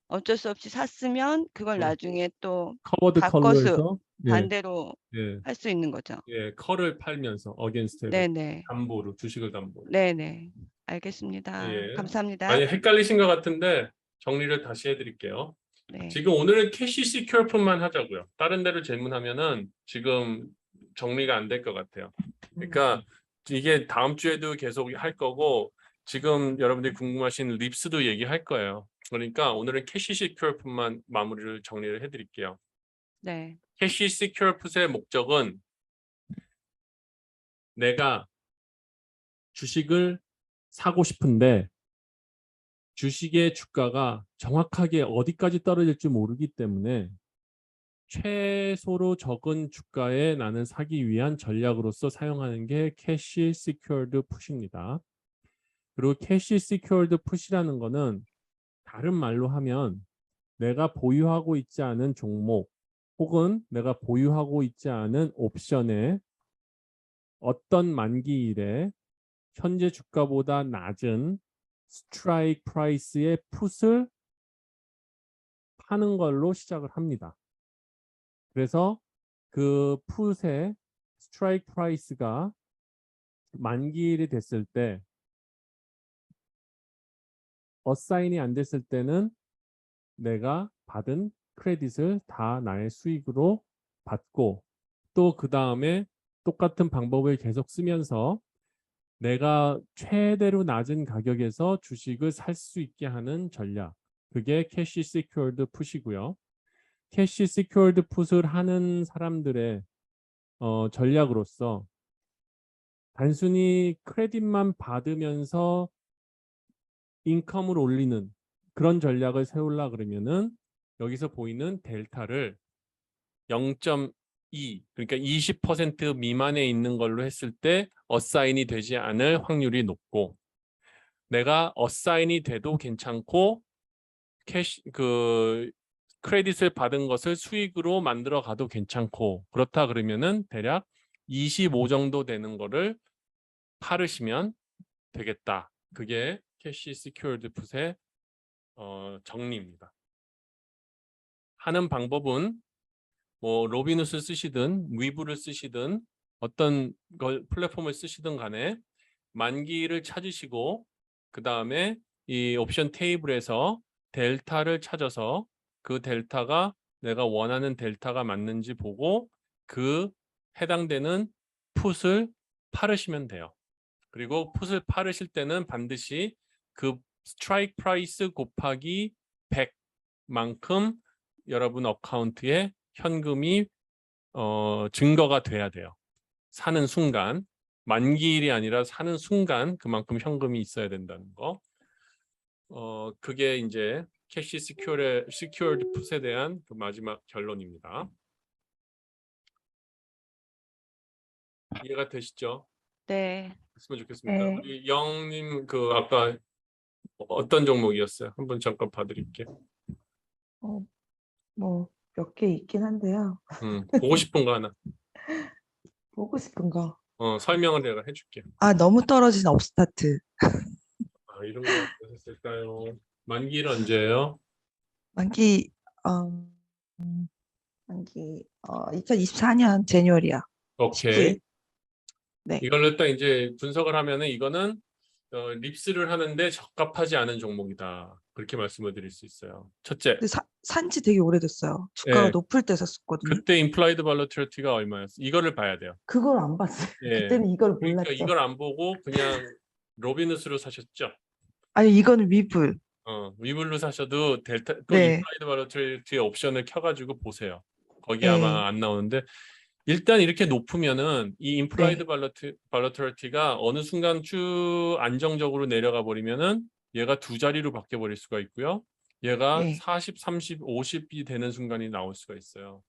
어쩔 수 없이 샀으면 그걸 나중에 또 커버드 바꿔서 컬러에서 반대로 예. 할 수 있는 거죠. 예, 컬을 팔면서 어게인스트 네네. 담보로 주식을 담보로. 네네. 알겠습니다. 예. 감사합니다. 많이 헷갈리신 것 같은데 정리를 다시 해드릴게요. 네. 지금 오늘은 캐시 시큐어 풋만 하자고요. 다른 데로 질문하면은 지금 정리가 안 될 것 같아요. 그러니까 이게 다음 주에도 계속 할 거고 지금 여러분들이 궁금하신 립스도 얘기할 거예요. 그러니까 오늘은 캐시 시큐어 풋만 마무리를 정리를 해드릴게요. 네. 캐시 시큐어 풋의 목적은 내가 주식을 사고 싶은데 주식의 주가가 정확하게 어디까지 떨어질지 모르기 때문에 최소로 적은 주가에 나는 사기 위한 전략으로서 사용하는 게 캐시 시큐어드 풋입니다. 그리고 캐시 시큐어드 풋이라는 거는 다른 말로 하면 내가 보유하고 있지 않은 종목 혹은 내가 보유하고 있지 않은 옵션에 어떤 만기일에 현재 주가보다 낮은 스트라이크 프라이스의 풋을 파는 걸로 시작을 합니다. 그래서 그 풋의 스트라이크 프라이스가 만기일이 됐을 때 어사인이 안 됐을 때는 내가 받은 크레딧을 다 나의 수익으로 받고 또 그 다음에 똑같은 방법을 계속 쓰면서 내가 최대로 낮은 가격에서 주식을 살 수 있게 하는 전략. 그게 캐시 시큐어드 풋이고요. 캐시 시큐어드 풋을 하는 사람들의 전략으로서 단순히 크레딧만 받으면서 인컴을 올리는 그런 전략을 세우려 그러면은 여기서 보이는 델타를 0.2 그러니까 20% 미만에 있는 걸로 했을 때 어사인이 되지 않을 확률이 높고 내가 어사인이 돼도 괜찮고 크레딧을 받은 것을 수익으로 만들어 가도 괜찮고 그렇다 그러면은 대략 25 정도 되는 거를 팔으시면 되겠다. 그게 캐시 시큐어드 풋의 정리입니다. 하는 방법은 뭐 로비누스 쓰시든 위브를 쓰시든 어떤 플랫폼을 쓰시든 간에 만기를 찾으시고 그 다음에 이 옵션 테이블에서 델타를 찾아서 그 델타가 내가 원하는 델타가 맞는지 보고 그 해당되는 풋을 팔으시면 돼요. 그리고 풋을 팔으실 때는 반드시 그 스트라이크 프라이스 곱하기 100만큼 여러분 어카운트에 현금이 증거가 돼야 돼요. 사는 순간 만기일이 아니라 사는 순간 그만큼 현금이 있어야 된다는 거. 그게 이제 캐시 시큐어드 풋에 대한 그 마지막 결론입니다. 이해가 되시죠? 네. 했으면 좋겠습니다. 네. 우리 영님 그 아까 어떤 종목이었어요? 한번 잠깐 봐드릴게요. 뭐 몇 개 있긴 한데요. 보고 싶은 거 하나. 보고 싶은 거. 설명을 내가 해줄게. 너무 떨어진 업스타트. 이런 거 했을까요? 만기는 언제예요? 만기 만기 2024년 제뉴얼이야. 오케이. 19일. 네. 이걸로 딱 이제 분석을 하면은 이거는 립스를 하는데 적합하지 않은 종목이다. 그렇게 말씀을 드릴 수 있어요. 첫째, 근데 산지 되게 오래됐어요. 주가가 예. 높을 때 샀었거든요. 그때 implied volatility가 얼마였어? 이거를 봐야 돼요. 그걸 안 봤어요. 예. 그때는 이걸 그러니까 몰랐죠. 이걸 안 보고 그냥 로비누스로 사셨죠? 아니 이거는 위불. 위블로 사셔도 델타 또 네. implied volatility 옵션을 켜가지고 보세요. 거기 네. 아마 안 나오는데 일단 이렇게 높으면은 이 implied 네. volatility가 어느 순간 쭉 안정적으로 내려가 버리면은 얘가 두 자리로 바뀌어 버릴 수가 있고요. 얘가 네. 40, 30, 50이 되는 순간이 나올 수가 있어요.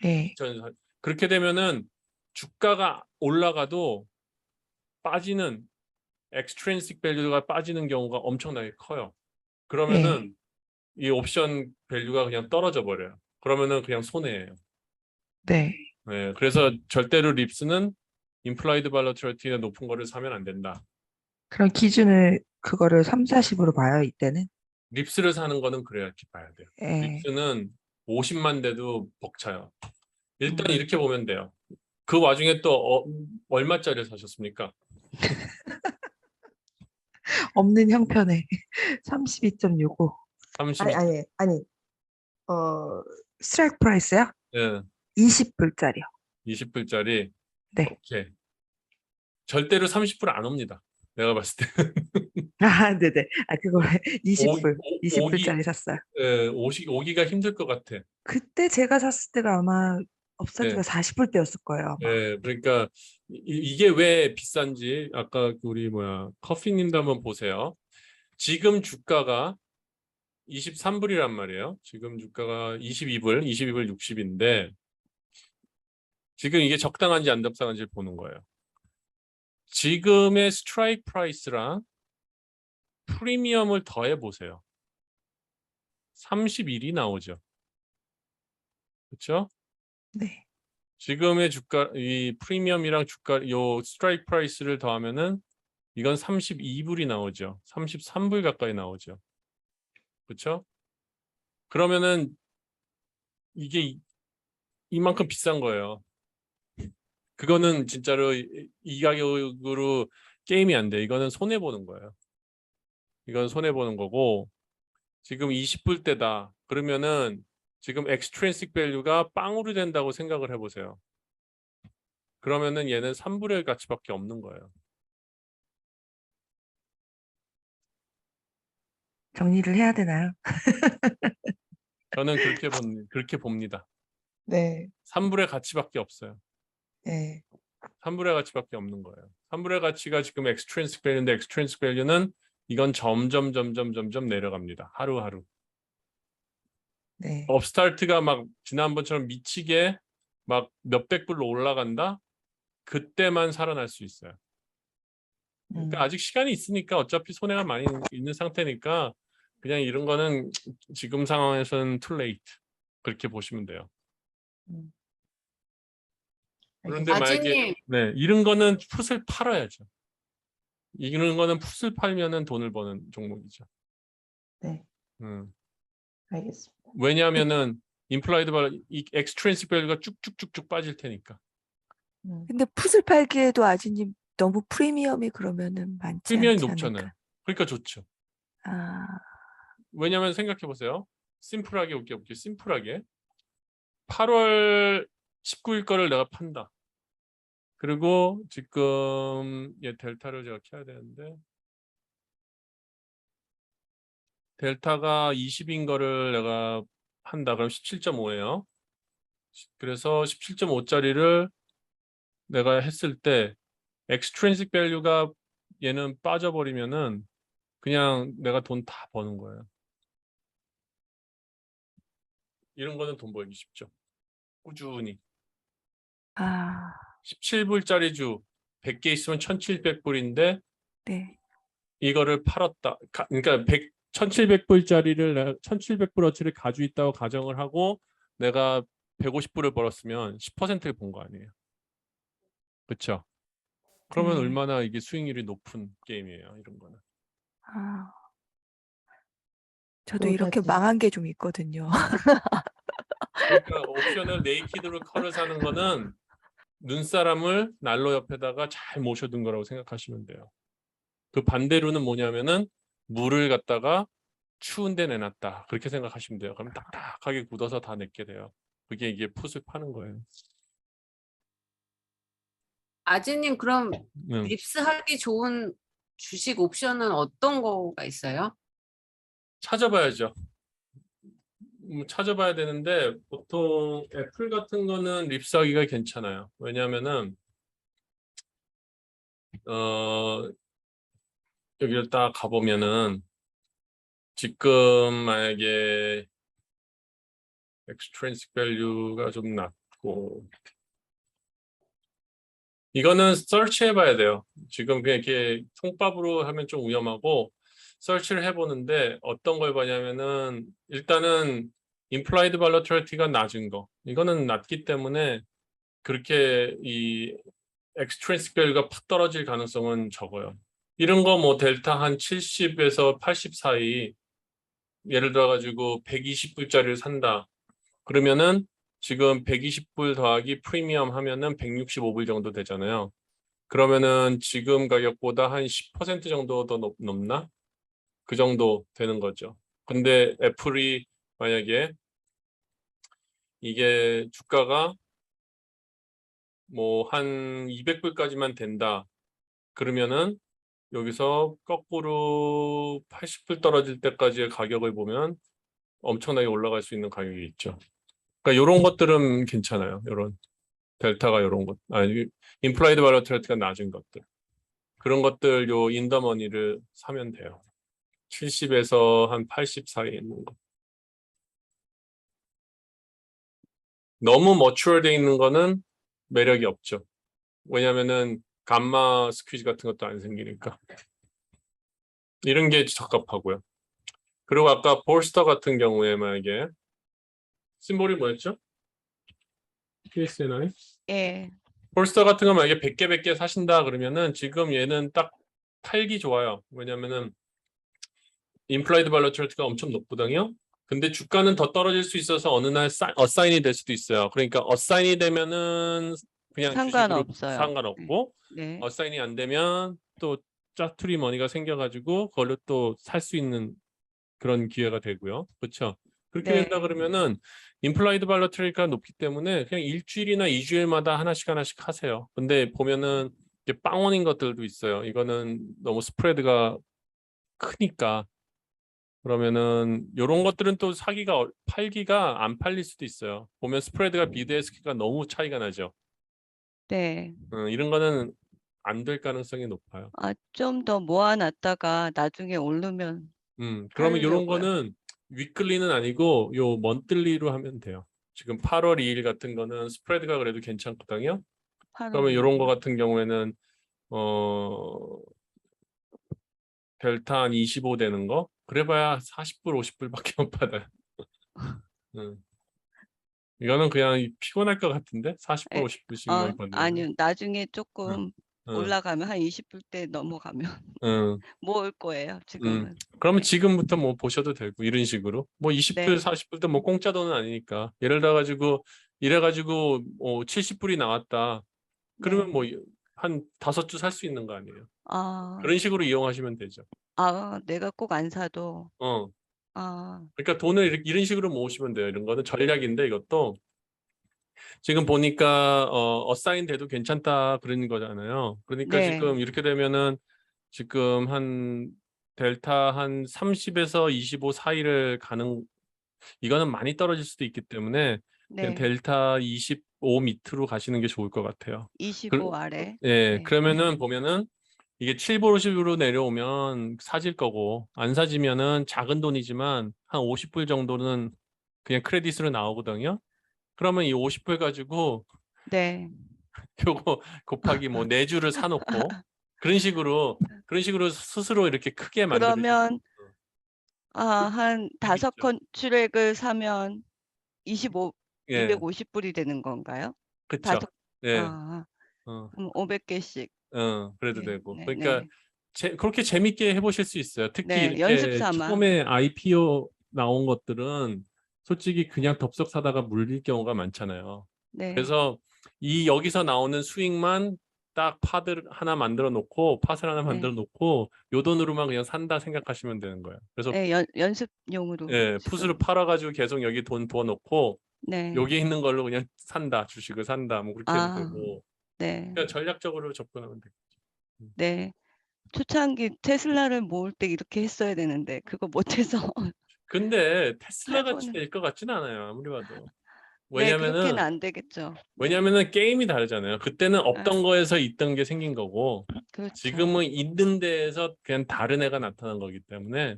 네. 그렇게 되면은 주가가 올라가도 빠지는 extrinsic value가 빠지는 경우가 엄청나게 커요. 그러면은 이 옵션 밸류가 그냥 떨어져 버려요. 그러면은 그냥 손해예요. 네. 네, 그래서 절대로 립스는 implied volatility가 높은 거를 사면 안 된다. 그럼 기준을 그거를 3, 40으로 봐요, 이때는? 립스를 사는 거는 그래야지 봐야 돼요. 예. 립스는 50만 돼도 벅차요. 일단 음. 이렇게 보면 돼요. 그 와중에 또 얼마짜리 사셨습니까? 없는 형편에 32.65. 32. 아니. 스트라이크 프라이스야? 예, 20불짜리요. 20불짜리. 네. 오케이. 절대로 30불 안 옵니다. 내가 봤을 때. 네네. 그거 20불. 오기- 20불짜리 샀어요. 예, 오기가 힘들 것 같아. 그때 제가 샀을 때가 아마 업사이트가 네. 40불 때였을 거예요, 아마. 예, 그러니까 이게 왜 비싼지 아까 우리 커피님도 한번 보세요. 지금 주가가 23불이란 말이에요. 지금 주가가 22불 60인데 지금 이게 적당한지 안 적당한지 보는 거예요. 지금의 스트라이크 프라이스랑 프리미엄을 더해 보세요. 31이 나오죠. 그렇죠? 네. 지금의 주가 이 프리미엄이랑 주가 요 스트라이크 프라이스를 더하면은 이건 32불이 나오죠. 33불 가까이 나오죠. 그렇죠? 그러면은 이게 이만큼 비싼 거예요. 그거는 진짜로 이 가격으로 게임이 안 돼. 이거는 손해 보는 거예요. 이건 손해 보는 거고 지금 20불대다. 그러면은 지금 extrinsic value가 빵으로 된다고 생각을 해보세요. 그러면은 얘는 3불의 가치밖에 없는 거예요. 정리를 해야 되나요? 저는 그렇게 봅니다. 네. 3불의 가치밖에 없어요. 네. 3불의 가치밖에 없는 거예요. 3불의 가치가 지금 extrinsic value인데 extrinsic value는 이건 점점 내려갑니다. 하루하루. 네. 업스타트가 막 지난번처럼 미치게 막 몇백 불로 올라간다? 그때만 살아날 수 있어요. 그러니까 아직 시간이 있으니까 어차피 손해가 많이 있는 상태니까 그냥 이런 거는 지금 상황에서는 too late. 그렇게 보시면 돼요. 음. 그런데 만약에 아지님, 이런 거는 풋을 팔아야죠. 이런 거는 풋을 팔면은 돈을 버는 종목이죠. 네. 음. 알겠습니다. 왜냐하면은 implied value, 이 extrinsic value가 쭉쭉쭉쭉 빠질 테니까. 근데 풋을 팔기에도 아지님 너무 프리미엄이 그러면은 많지 프리미엄이 않지 높잖아요. 않을까? 그러니까 좋죠. 왜냐하면 생각해 보세요. 심플하게 볼게요. 심플하게 8월 19일 거를 내가 판다. 그리고 지금 델타를 제가 켜야 되는데 델타가 20인 거를 내가 한다. 그럼 17.5예요. 그래서 17.5짜리를 내가 했을 때 extrinsic value가 얘는 빠져버리면은 그냥 내가 돈 다 버는 거예요. 이런 거는 돈 벌기 쉽죠. 꾸준히. 아, 17불짜리 주 100개 있으면 1,700불인데 네. 이거를 팔았다. 그러니까 1,700불짜리를 1,700불어치를 가지고 있다고 가정을 하고 내가 150불을 벌었으면 10%를 본 거 아니에요. 그렇죠? 그러면 네. 얼마나 이게 수익률이 높은 게임이에요. 이런 거는. 아, 저도 또 이렇게 다시 망한 게 좀 있거든요. 그러니까 옵션을 네이키드로 컬을 사는 거는 눈사람을 난로 옆에다가 잘 모셔둔 거라고 생각하시면 돼요. 그 반대로는 뭐냐면은 물을 갖다가 추운 데 내놨다. 그렇게 생각하시면 돼요. 그럼 딱딱하게 굳어서 다 내게 돼요. 그게 이게 풋을 파는 거예요. 아지님 그럼 응. 립스하기 좋은 주식 옵션은 어떤 거가 있어요? 찾아봐야죠. 찾아봐야 되는데 보통 애플 같은 거는 립스하기가 괜찮아요. 왜냐하면은 여기를 딱 가보면은 지금 만약에 extrinsic value가 좀 낮고 이거는 서치 해봐야 돼요. 지금 그냥 이렇게 통밥으로 하면 좀 위험하고 서치를 해보는데 어떤 걸 봐냐면은 일단은 implied volatility가 낮은 거 이거는 낮기 때문에 그렇게 이 extrinsic value가 팍 떨어질 가능성은 적어요. 이런 거 뭐 델타 한 70에서 80 사이 예를 들어 가지고 120불짜리를 산다. 그러면은 지금 120불 더하기 프리미엄 하면은 165불 정도 되잖아요. 그러면은 지금 가격보다 한 10% 정도 더 높나? 그 정도 되는 거죠. 근데 애플이 만약에 이게 주가가 뭐 한 200불까지만 된다. 그러면은 여기서 거꾸로 80불 떨어질 때까지의 가격을 보면 엄청나게 올라갈 수 있는 가격이 있죠. 그러니까 이런 것들은 괜찮아요. 이런 델타가 이런 것, 아니 임플라이드 발로트리티가 낮은 것들, 그런 것들 요 인더머니를 사면 돼요. 70에서 한 80 사이에 있는 거. 너무 머추얼돼 있는 거는 매력이 없죠. 왜냐면은 감마 스퀴즈 같은 것도 안 생기니까. 이런 게 적합하고요. 그리고 아까 볼스터 같은 경우에 만약에 심볼이 뭐였죠? PSNI? 예. 볼스터 같은 거 만약에 100개 100개 사신다 그러면은 지금 얘는 딱 팔기 좋아요. 왜냐면은 임플라이드 발로트리티가 엄청 높거든요. 근데 주가는 더 떨어질 수 있어서 어느 날 어사인이 될 수도 있어요. 그러니까 어사인이 되면은 그냥 주식으로 상관없어요. 상관없고 네. 어사인이 안 되면 또 짜투리 머니가 생겨가지고 그걸로 또 살 수 있는 그런 기회가 되고요. 그렇죠? 그렇게 네. 된다 그러면은 임플라이드 발로트리티가 높기 때문에 그냥 일주일이나 2주일마다 하나씩 하세요. 근데 보면은 이게 빵원인 것들도 있어요. 이거는 너무 스프레드가 크니까 그러면은 이런 것들은 또 팔기가 안 팔릴 수도 있어요. 보면 스프레드가 비드에스키가 너무 차이가 나죠. 네. 이런 거는 안 될 가능성이 높아요. 아, 좀 더 모아놨다가 나중에 오르면 그러면 이런 하려고요. 거는 위클리는 아니고 요 먼틀리로 하면 돼요. 지금 8월 2일 같은 거는 스프레드가 그래도 괜찮거든요. 8월 그러면 이런 거 2일. 같은 경우에는 델타 한 25 되는 거 그래봐야 40불 50불밖에 못 받아요. 음. 이거는 그냥 피곤할 것 같은데 40불 예. 50불씩만 받는 아니요. 나중에 응, 조금 응, 올라가면 한 20불대 넘어가면 응, 모을 거예요. 응. 지금은. 그러면 네. 지금부터 뭐 보셔도 되고 이런 식으로 뭐 20불 네. 40불도 뭐 공짜 돈은 아니니까 예를 들어 가지고 이래가지고 70불이 나왔다 그러면 네. 뭐 한 5주 살 수 있는 거 아니에요. 아. 그런 식으로 이용하시면 되죠. 내가 꼭 안 사도. 아. 그러니까 돈을 이런 식으로 모으시면 돼요. 이런 거는 전략인데 이것도 지금 보니까 어사인 돼도 괜찮다 그런 거잖아요. 그러니까 네. 지금 이렇게 되면은 지금 한 델타 한 30에서 25 사이를 가는 이거는 많이 떨어질 수도 있기 때문에 그냥 네. 델타 25 밑으로 가시는 게 좋을 것 같아요. 25 아래. 예, 네. 그러면은 보면은 이게 7불 50으로 내려오면 사질 거고 안 사지면은 작은 돈이지만 한 50불 정도는 그냥 크레딧으로 나오거든요. 그러면 이 50불 가지고 네. 요거 곱하기 뭐 4주를 사놓고 그런 식으로 스스로 이렇게 크게 만드는 그러면 한 5 재밌죠. 컨트랙을 사면 예, 250불이 되는 건가요? 그쵸. 5 예, 아 어, 그럼 500개씩. 그래도 네. 되고. 그러니까 네네. 그렇게 재밌게 해보실 수 있어요. 특히 네. 연습 이렇게 삼아. 처음에 IPO 나온 것들은 솔직히 그냥 덥석 사다가 물릴 경우가 많잖아요. 네. 그래서 여기서 나오는 수익만 딱 팟을 하나 만들어 놓고 팟을 하나 만들어 네. 놓고 요 돈으로만 그냥 산다 생각하시면 되는 거예요. 그래서 네. 연습용으로 풋을 지금. 팔아가지고 계속 여기 돈 부어 놓고 네. 여기 있는 걸로 그냥 산다, 주식을 산다, 뭐 그렇게 해도 되고. 네. 그러니까 전략적으로 접근하면 돼요. 네. 초창기 테슬라를 모을 때 이렇게 했어야 되는데 그거 못해서 근데 테슬라 같이 8 번을. 될 것 같지는 않아요, 아무리 봐도. 네. 그렇게는 왜냐면은 안 되겠죠. 네. 왜냐면은 게임이 다르잖아요. 그때는 없던 거에서 있던 게 생긴 거고 그렇죠. 지금은 있는 데에서 그냥 다른 애가 나타난 거기 때문에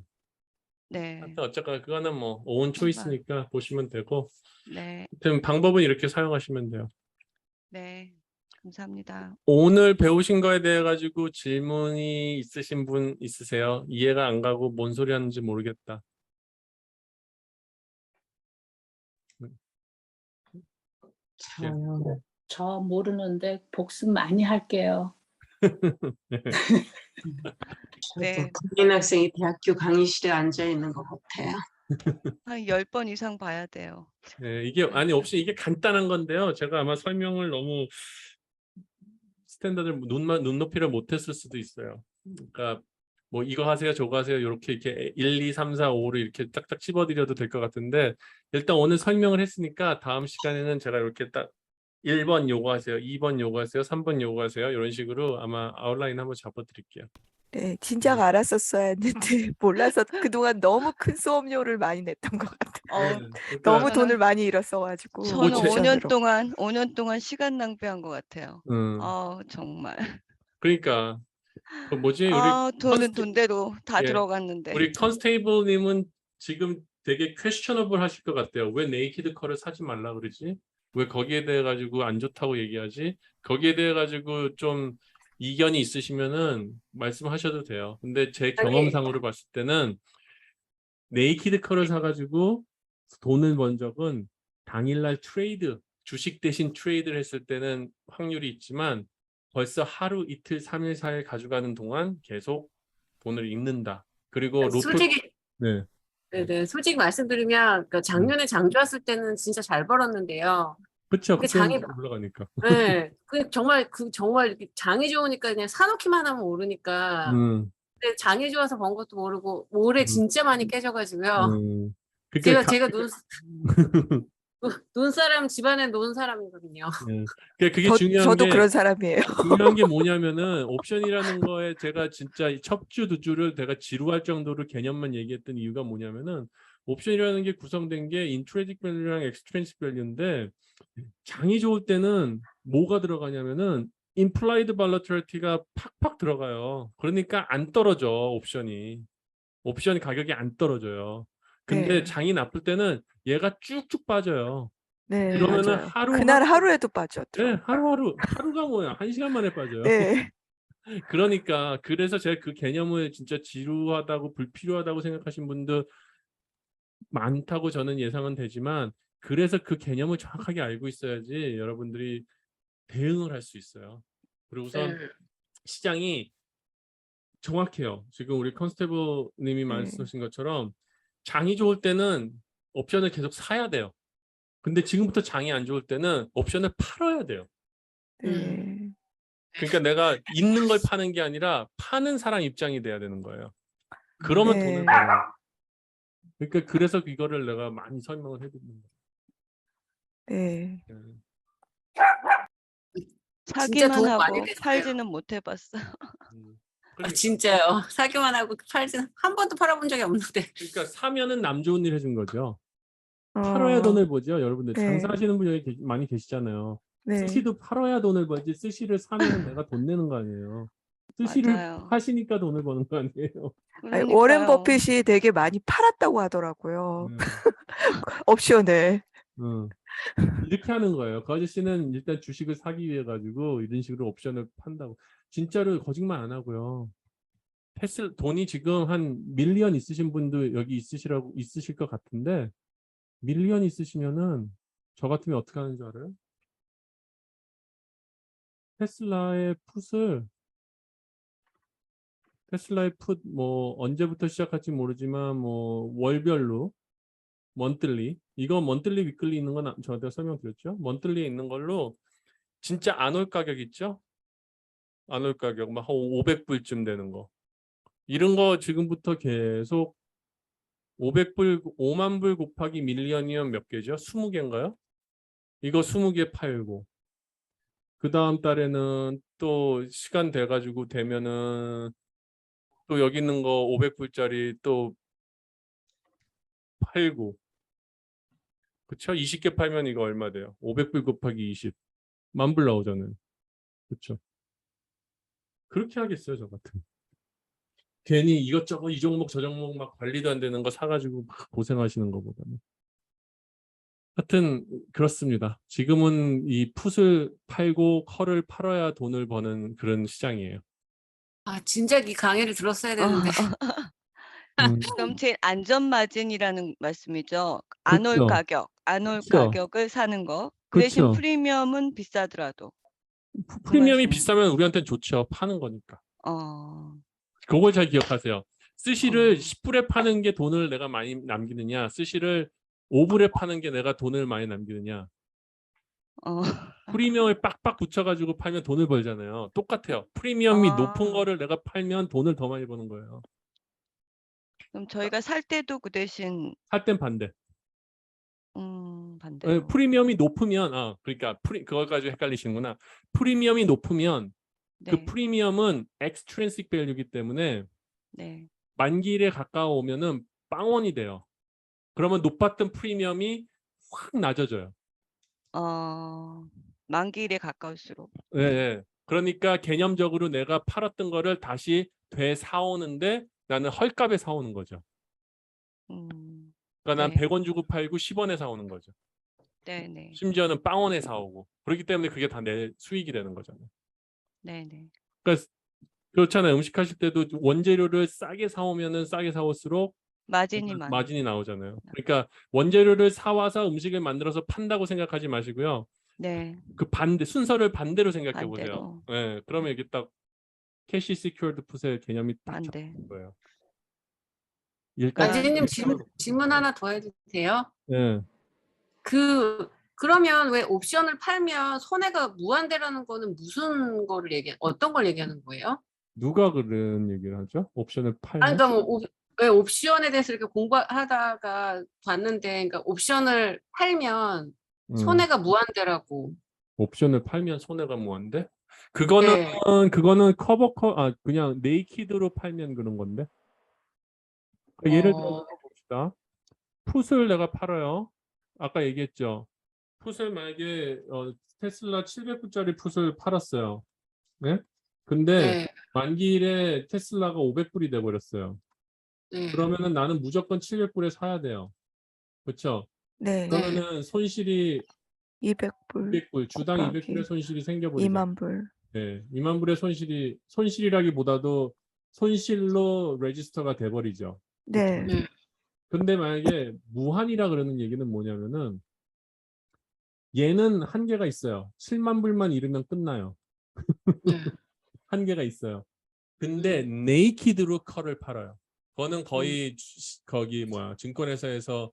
네. 하여튼 어쨌거나 그거는 뭐 오운 초이스니까 보시면 되고 네. 하여튼 방법은 이렇게 사용하시면 돼요. 네. 감사합니다. 오늘 배우신 거에 대해 가지고 질문이 있으신 분 있으세요? 이해가 안 가고 뭔 소리 하는지 모르겠다. 저요. 저 모르는데 복습 많이 할게요. 네. 국민 학생이 대학교 강의실에 앉아 있는 것 같아요. 한 10번 이상 봐야 돼요. 네, 이게 아니 없이 이게 간단한 건데요. 제가 아마 설명을 너무 스탠다드 눈높이를 못했을 수도 있어요. 그러니까 뭐 이거 하세요, 저거 하세요, 이렇게 1, 2, 3, 4, 5를 이렇게 딱딱 집어드려도 될 것 같은데 일단 오늘 설명을 했으니까 다음 시간에는 제가 이렇게 딱 1번 요거 하세요, 2번 요거 하세요, 3번 요거 하세요 이런 식으로 아마 아웃라인 한번 잡아드릴게요. 네, 진작 알았었어야 했는데 몰라서 그동안 너무 큰 수업료를 많이 냈던 것 같아요. 네, 너무 그러니까 돈을 많이 잃었어가지고 저는 제- 5년 동안 시간 낭비한 것 같아요. 정말. 그러니까 그 뭐지 우리 돈은 돈대로 다 예, 들어갔는데. 우리 컨스테이블님은 지금 되게 퀘스처너블 하실 것 같아요. 왜 네이키드 컬을 사지 말라 그러지? 왜 거기에 대해 가지고 안 좋다고 얘기하지? 거기에 대해 가지고 좀 이견이 있으시면은 말씀하셔도 돼요. 근데 제 경험상으로 봤을 때는 네이키드 컬을 사가지고 돈을 번 적은 당일날 트레이드, 주식 대신 트레이드를 했을 때는 확률이 있지만 벌써 하루, 이틀, 3일, 4일 가져가는 동안 계속 돈을 잃는다. 그리고 로또 솔직히 네. 네네. 솔직히 말씀드리면 작년에 장 좋았을 때는 진짜 잘 벌었는데요. 그렇죠. 근데 그때 장이 올라가니까. 네. 정말 이렇게 장이 좋으니까 그냥 사놓기만 하면 오르니까. 근데 장이 좋아서 번 것도 모르고 올해 진짜 많이 깨져가지고요. 그러니까 제가 눈사람 집안에 놓은 사람이거든요. 그러니까 그게 중요한 저도 게 그런 사람이에요. 중요한 게 뭐냐면은 옵션이라는 거에 제가 진짜 첫 주, 두 주를 내가 지루할 정도로 개념만 얘기했던 이유가 뭐냐면은 옵션이라는 게 구성된 게 인트리직 밸류랑 엑스트린식 밸류인데 장이 좋을 때는 뭐가 들어가냐면은 임플라이드 발러티리티가 팍팍 들어가요. 그러니까 안 떨어져 옵션이 가격이 안 떨어져요. 근데 네. 장이 나쁠 때는 얘가 쭉쭉 빠져요. 네, 그러면은 맞아요. 하루하루 그날 하루에도 네, 빠졌더라고요. 하루가 뭐야? 1시간 만에 빠져요. 네. 그러니까 그래서 제가 그 개념을 진짜 지루하다고 불필요하다고 생각하신 분들 많다고 저는 예상은 되지만 그래서 그 개념을 정확하게 알고 있어야지 여러분들이 대응을 할 수 있어요. 그리고 우선 시장이 정확해요. 지금 우리 컨스테이블 님이 말씀하신 것처럼 장이 좋을 때는 옵션을 계속 사야 돼요. 근데 지금부터 장이 안 좋을 때는 옵션을 팔아야 돼요. 네. 그러니까 내가 있는 걸 파는 게 아니라 파는 사람 입장이 돼야 되는 거예요. 그러면 네. 돈을 벌어요. 그러니까 그래서 이거를 내가 많이 설명을 해드리는 네. 거예요. 진짜 사기만 도움 많이 하고 됐어요. 팔지는 못해봤어요. 그러니까, 진짜요. 사기만 하고 팔지는 한 번도 팔아본 적이 없는데. 그러니까 사면은 남 좋은 일 해준 거죠. 팔아야 돈을 벌죠. 여러분들 네. 장사하시는 분 여기 많이 계시잖아요. 네. 스시도 팔아야 돈을 벌지 스시를 사면 내가 돈 내는 거 아니에요. 스시를 맞아요. 하시니까 돈을 버는 거 아니에요? 아니, 워렌 그러니까요. 버핏이 되게 많이 팔았다고 하더라고요. 음, 옵션을. 이렇게 하는 거예요. 그 아저씨는 일단 주식을 사기 위해 가지고 이런 식으로 옵션을 판다고. 진짜로 거짓말 안 하고요. 돈이 지금 한 밀리언 있으신 분도 여기 있으실 것 같은데, 밀리언 있으시면은 저 같으면 어떻게 하는 줄 알아요? 테슬라의 풋 뭐 언제부터 시작할지 모르지만 뭐 월별로 먼틀리, 이거 먼틀리 위클리 있는 건 저한테 설명드렸죠. 먼틀리에 있는 걸로 진짜 안 올 가격 있죠? 안 올 가격 막 한 500불쯤 되는 거, 이런 거 지금부터 계속 500불 5만 불 곱하기 밀리언이면 몇 개죠? 20개인가요? 이거 20개 팔고, 그 다음 달에는 또 시간 돼가지고 되면은 또 여기 있는 거 500불짜리 또 팔고, 그쵸? 20개 팔면 이거 얼마 돼요? 500불 곱하기 20, 10,000불 나오잖아요. 그쵸? 그렇게 하겠어요, 저 같으면. 괜히 이것저것 이 종목 저 종목 막 관리도 안 되는 거 사가지고 막 고생하시는 것보다는. 하여튼 그렇습니다. 지금은 이 풋을 팔고 컬을 팔아야 돈을 버는 그런 시장이에요. 아, 진작 이 강의를 들었어야 되는데. 그럼 제일 안전 마진이라는 말씀이죠. 안 올 그쵸. 가격, 안 올 그쵸. 가격을 사는 거. 그 대신 그쵸. 프리미엄은 비싸더라도. 그 프리미엄이 말씀. 비싸면 우리한테는 좋죠. 파는 거니까. 어, 그걸 잘 기억하세요. 스시를 어. 10불에 파는 게 돈을 내가 많이 남기느냐, 스시를 5불에 파는 게 내가 돈을 많이 남기느냐. 어. 프리미엄을 빡빡 붙여가지고 팔면 돈을 벌잖아요. 똑같아요. 프리미엄이 높은 거를 내가 팔면 돈을 더 많이 버는 거예요. 그럼 저희가 살 때도 그 대신 살 땐 반대. 반대로. 프리미엄이 높으면 그러니까 그걸 가지고 헷갈리시는구나. 프리미엄이 높으면 그 네, 프리미엄은 extrinsic value이기 때문에 네. 만기일에 가까워오면은 빵원이 돼요. 그러면 높았던 프리미엄이 확 낮아져요. 만기일에 가까울수록. 예, 예. 그러니까 개념적으로 내가 팔았던 거를 다시 되사오는데 나는 헐값에 사오는 거죠. 그러니까 난 네. 100원 주고 팔고 10원에 사오는 거죠. 네네. 심지어는 빵원에 사오고. 그렇기 때문에 그게 다 내 수익이 되는 거잖아요. 네네. 그러니까 그렇잖아요. 음식 하실 때도 원재료를 싸게 사오면은 싸게 사올수록 마진이 많아요. 마진이 나오잖아요. 그러니까 원재료를 사와서 음식을 만들어서 판다고 생각하지 마시고요. 네, 그 순서를 반대로 생각해 보세요. 반대로. 예, 그러면 이게 딱 캐시 시큐어드 풋의 개념이 딱 반대. 잡힌 거예요. 일단 마지님 일단으로. 질문 하나 더 해도 돼요? 예. 그러면 왜 옵션을 팔면 손해가 무한대라는 거는 무슨 거를 어떤 걸 얘기하는 거예요? 누가 그런 얘기를 하죠? 옵션을 팔면? 그러니까 뭐 왜 옵션에 대해서 이렇게 공부하다가 봤는데, 그러니까 옵션을 팔면 손해가 무한대라고. 옵션을 팔면 손해가 무한대? 그거는 네. 그냥 네이키드로 팔면 그런 건데. 예를 들어 봅시다. 풋을 내가 팔아요. 아까 얘기했죠. 풋을 만약에 테슬라 700불짜리 풋을 팔았어요. 네? 근데 네. 만기일에 테슬라가 500불이 돼 버렸어요. 네. 그러면은 나는 무조건 700불에 사야 돼요. 그렇죠? 네. 그러면은 손실이 200불 200불, 주당 곱하기 200불의 손실이 생겨버리죠. 2만 불. 네, 2만 불의 손실이라기보다도 손실로 레지스터가 돼버리죠. 네. 네. 근데 만약에 무한이라 그러는 얘기는 뭐냐면은 얘는 한계가 있어요. 7만 불만 잃으면 끝나요. 네. 한계가 있어요. 근데 네이키드로 컬을 팔아요. 그거는 거의 거기 증권회사에서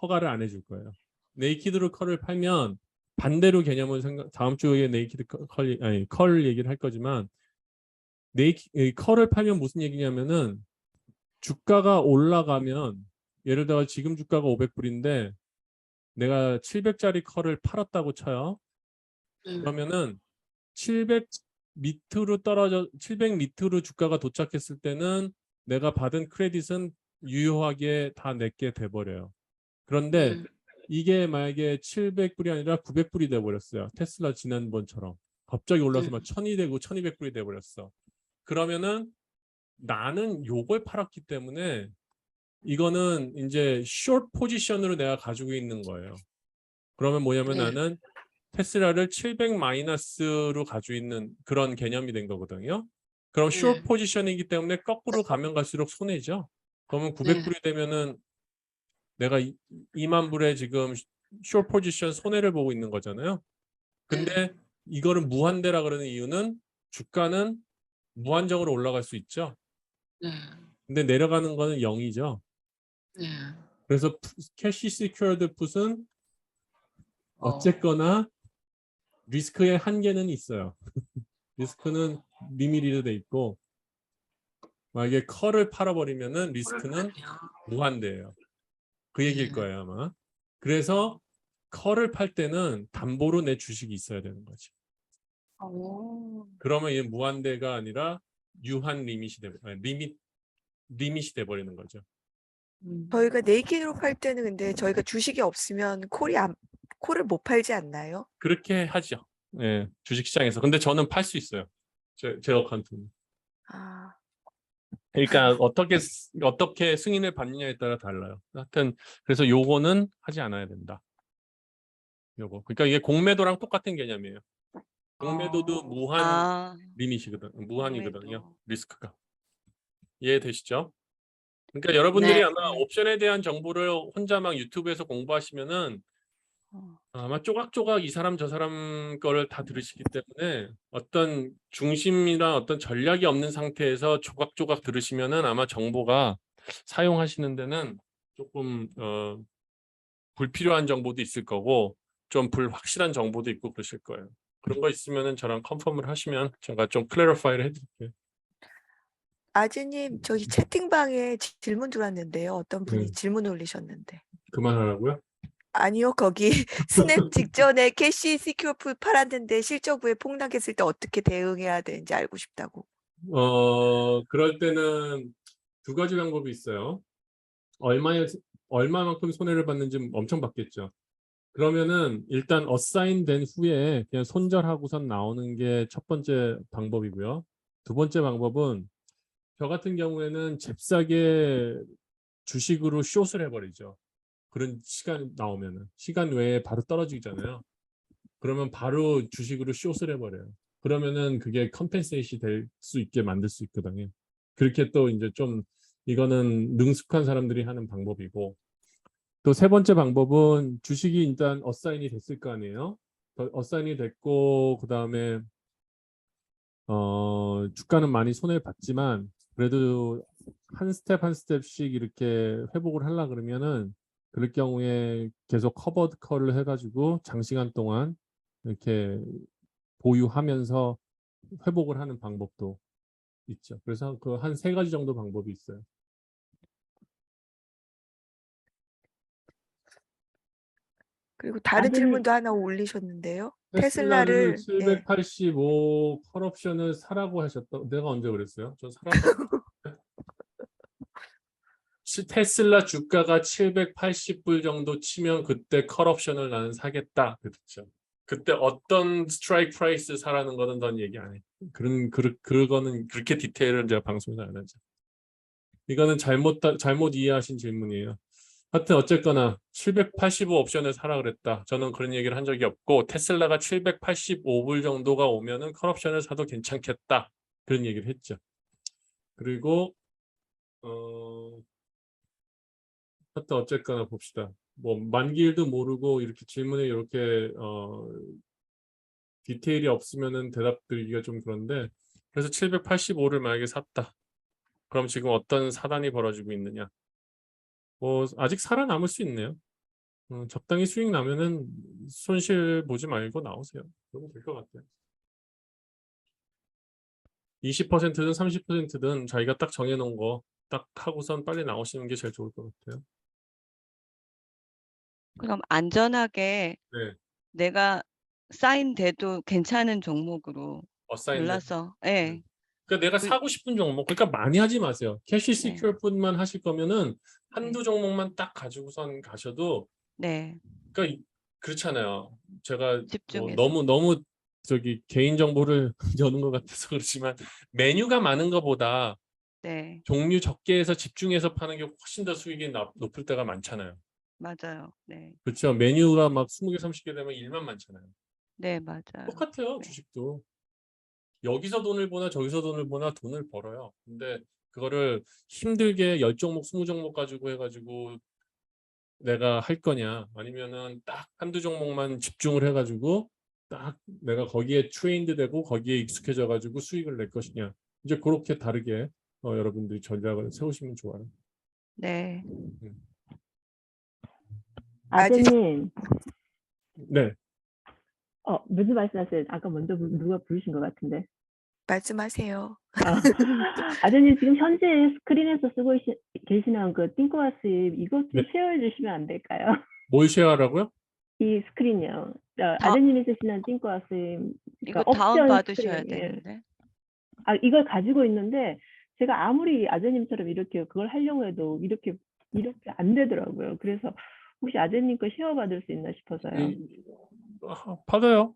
허가를 안 해줄 거예요. 네이키드로 컬을 팔면 반대로 개념을 다음 주에 네이키드 컬 얘기를 할 거지만 컬을 팔면 무슨 얘기냐면은 주가가 올라가면 예를 들어 지금 주가가 500불인데 내가 700짜리 컬을 팔았다고 쳐요. 그러면은 700 밑으로 주가가 도착했을 때는 내가 받은 크레딧은 유효하게 다 내게 돼버려요. 그런데 이게 만약에 700불이 아니라 900불이 돼버렸어요. 테슬라 지난번처럼. 갑자기 올라서 막 1000이 되고 1200불이 돼버렸어. 그러면은 나는 요걸 팔았기 때문에 이거는 이제 숏 포지션으로 내가 가지고 있는 거예요. 그러면 뭐냐면 네. 나는 테슬라를 700 마이너스로 가지고 있는 그런 개념이 된 거거든요. 그럼 숏 네. 포지션이기 때문에 거꾸로 가면 갈수록 손해죠. 그러면 900불이 되면은 내가 2만 불에 지금 숏 포지션 손해를 보고 있는 거잖아요. 근데 이거를 무한대라 그러는 이유는 주가는 무한정으로 올라갈 수 있죠. 네. 근데 내려가는 거는 0이죠. 네. 그래서 캐시 시큐어드 풋은 어. 어쨌거나 리스크의 한계는 있어요. 리스크는 리미티드 돼 있고 만약에 컬을 팔아버리면은 리스크는 무한대예요. 그 얘기일 거예요 아마. 그래서 컬을 팔 때는 담보로 내 주식이 있어야 되는 거지. 그러면 이게 무한대가 아니라 유한 리밋이 리밋이 돼버리는 거죠. 저희가 네이키드로 팔 때는 근데 저희가 주식이 없으면 콜을 못 팔지 않나요? 그렇게 하죠. 예, 주식시장에서. 근데 저는 팔 수 있어요. 제 어카운트는. 아, 그러니까 어떻게 승인을 받느냐에 따라 달라요. 하여튼 그래서 요거는 하지 않아야 된다. 요거. 그러니까 이게 공매도랑 똑같은 개념이에요. 공매도도 무한 아, 리밋이거든. 무한이거든요. 공매도. 리스크가. 이해되시죠? 그러니까 여러분들이 네. 아마 옵션에 대한 정보를 혼자 막 유튜브에서 공부하시면은 어. 아마 조각조각 이 사람 저 사람 거를 다 들으시기 때문에 어떤 중심이나 어떤 전략이 없는 상태에서 조각조각 들으시면은 아마 정보가 사용하시는 데는 조금 불필요한 정보도 있을 거고 좀 불확실한 정보도 있고 그러실 거예요. 그런 거 있으면은 저랑 컨펌을 하시면 제가 좀 클래리파이를 해드릴게요. 아즈님 저희 채팅방에 질문 들어왔는데요. 어떤 분이 네. 질문 올리셨는데. 그만하라고요? 아니요, 거기 스냅 직전에 캐시 시큐어풀 팔았는데 실적 후에 폭락했을 때 어떻게 대응해야 되는지 알고 싶다고. 그럴 때는 두 가지 방법이 있어요. 얼마만큼 손해를 받는지 엄청 받겠죠. 그러면은 일단 어사인 된 후에 그냥 손절하고선 나오는 게 첫 번째 방법이고요. 두 번째 방법은 저 같은 경우에는 잽싸게 주식으로 숏을 해버리죠. 그런 시간 나오면은 시간 외에 바로 떨어지잖아요. 그러면 바로 주식으로 숏을 해버려요. 그러면은 그게 컴펜세이션이 될 수 있게 만들 수 있거든요. 그렇게 또 이제 좀 이거는 능숙한 사람들이 하는 방법이고 또 세 번째 방법은 주식이 일단 어사인이 됐을 거 아니에요. 어사인이 됐고 그 다음에 주가는 많이 손해를 봤지만 그래도 한 스텝 한 스텝씩 이렇게 회복을 하려 그러면은 그럴 경우에 계속 커버드 컬을 해가지고 장시간 동안 이렇게 보유하면서 회복을 하는 방법도 있죠. 그래서 그 한 세 가지 정도 방법이 있어요. 그리고 다른 아니, 질문도 하나 올리셨는데요. 테슬라를 테슬라를 785 컬옵션을 사라고 하셨다. 내가 언제 그랬어요? 저 사라고. 테슬라 주가가 780불 정도 치면 그때 컬옵션을 나는 사겠다. 그렇죠. 그때 어떤 스트라이크 프라이스 사라는 거는 넌 얘기 안 해. 그거는 그렇게 디테일은 제가 방송에서 안 하죠. 이거는 잘못 이해하신 질문이에요. 하여튼 어쨌거나 785 옵션을 사라 그랬다. 저는 그런 얘기를 한 적이 없고 테슬라가 785불 정도가 오면은 컬옵션을 사도 괜찮겠다. 그런 얘기를 했죠. 그리고 하여튼 어쨌거나 봅시다. 뭐 만기일도 모르고 이렇게 질문에 이렇게 디테일이 없으면은 대답 드리기가 좀 그런데 그래서 785를 만약에 샀다. 그럼 지금 어떤 사단이 벌어지고 있느냐? 뭐 아직 살아남을 수 있네요. 적당히 수익 나면은 손실 보지 말고 나오세요. 그러면 될 것 같아요. 20%든 30%든 자기가 딱 정해놓은 거 딱 하고선 빨리 나오시는 게 제일 좋을 것 같아요. 그럼 안전하게 네, 내가 사인돼도 괜찮은 종목으로 어사인드. 골라서 예. 그러니까 내가 그- 사고 싶은 종목, 그러니까 많이 하지 마세요. 캐시 네. 시큐어뿐만 하실 거면은 한두 종목만 딱 가지고선 가셔도 네. 그러니까 그렇잖아요. 제가 뭐 집중해서. 너무 저기 개인 정보를 여는 것 같아서 그렇지만 메뉴가 많은 것보다 네. 종류 적게 해서 집중해서 파는 게 훨씬 더 수익이 높을 때가 많잖아요. 맞아요. 네. 그렇죠. 메뉴가 막 20개, 30개 되면 일만 많잖아요. 네, 맞아요. 똑같아요, 네. 주식도. 여기서 돈을 버나 저기서 돈을 버나 돈을 벌어요. 근데 그거를 힘들게 10종목, 20종목 가지고 해가지고 내가 할 거냐, 아니면은 딱 한두 종목만 집중을 해가지고 딱 내가 거기에 트레인드 되고 거기에 익숙해져 가지고 수익을 낼 것이냐. 이제 그렇게 다르게 여러분들이 전략을 세우시면 좋아요. 네. 아재님, 네. 무슨 말씀하세요? 아까 먼저 누가 부르신 것 같은데. 말씀하세요. 아재님 지금 현재 스크린에서 쓰고 계시는 그 띵코아스입 이것 좀 네. 쉐어해 주시면 안 될까요? 뭘 쉐어하라고요? 이 스크린이요. 아재님이 쓰시는 띵코아스입 이거 다운 받으셔야 되는데. 이걸 가지고 있는데 제가 아무리 아재님처럼 이렇게 그걸 하려고 해도 이렇게 안 되더라고요. 그래서 혹시 아재님 거 쉐어 받을 수 있나 싶어서요. 받아요.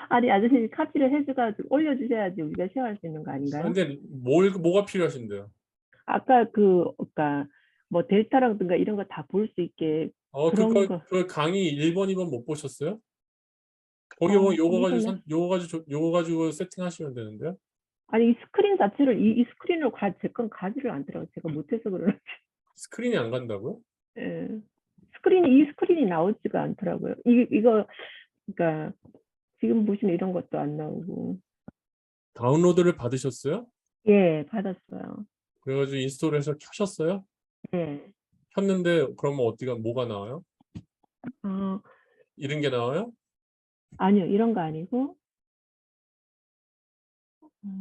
아니 아저씨 카피를 해주가지고 올려주셔야지 우리가 쉐어할 수 있는 거 아닌가요? 근데 뭐가 필요하신데요? 아까 그러니까 뭐 델타라든가 이런 거 다 볼 수 있게 그런 거. 그 강의 1번, 2번 못 보셨어요? 거기 보면 요거 가지고 세팅하시면 되는데요. 아니 이 스크린 자체를 이 스크린으로 제 건 가지를 않더라고요. 제가 못해서 그러는지. 스크린이 안 간다고요? 예. 이 스크린이 나오지가 않더라고요. 이거 그러니까 지금 보시면 이런 것도 안 나오고. 다운로드를 받으셨어요? 예, 받았어요. 그래가지고 인스톨해서 켜셨어요? 예. 켰는데 그러면 뭐가 나와요? 어, 이런 게 나와요? 아니요, 이런 거 아니고.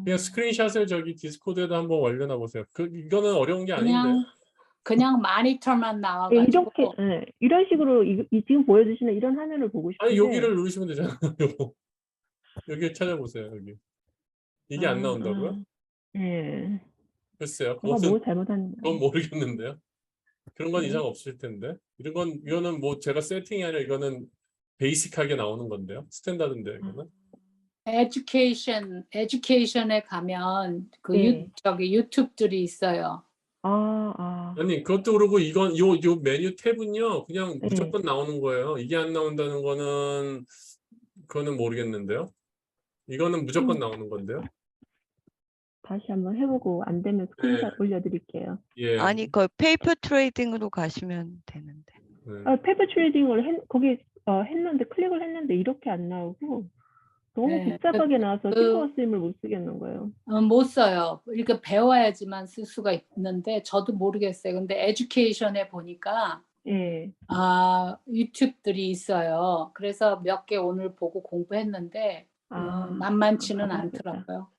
그냥 스크린샷을 저기 디스코드에다 한번 올려놔 보세요. 이거는 어려운 게 아닌데. 그냥 마니터만 예, 나와가지고 이렇게 이런 식으로 지금 보여주시는 이런 화면을 보고 싶은데. 아니 여기를 누르시면 되잖아요. 여기 찾아보세요. 여기. 이게 안 나온다고요? 예. 글쎄요. 제가 뭐 잘못한. 그건 모르겠는데요. 그런 건 이상 없을 텐데. 이거는 뭐 제가 세팅이 아니라 이거는 베이직하게 나오는 건데요. 스탠다드인데 이거는. 에듀케이션에 가면 그 네. 저기 유튜브들이 있어요. 아니 그것도 그러고 이건 요 메뉴 탭은요 그냥 네. 무조건 나오는 거예요. 이게 안 나온다는 거는 그거는 모르겠는데요. 이거는 무조건 나오는 건데요. 다시 한번 해보고 안 되면 스크린샷 올려드릴게요. 예. 아니, 그 페이퍼 트레이딩으로 가시면 되는데. 페이퍼 트레이딩을 거기 했는데 클릭을 했는데 이렇게 안 나오고 너무 네, 복잡하게 나와서 띵커 쓰임을 못 쓰겠는 거예요. 못 써요. 이렇게 배워야지만 쓸 수가 있는데 저도 모르겠어요. 근데 에듀케이션에 보니까 예. 유튜브들이 있어요. 그래서 몇 개 오늘 보고 공부했는데 만만치는 않더라고요.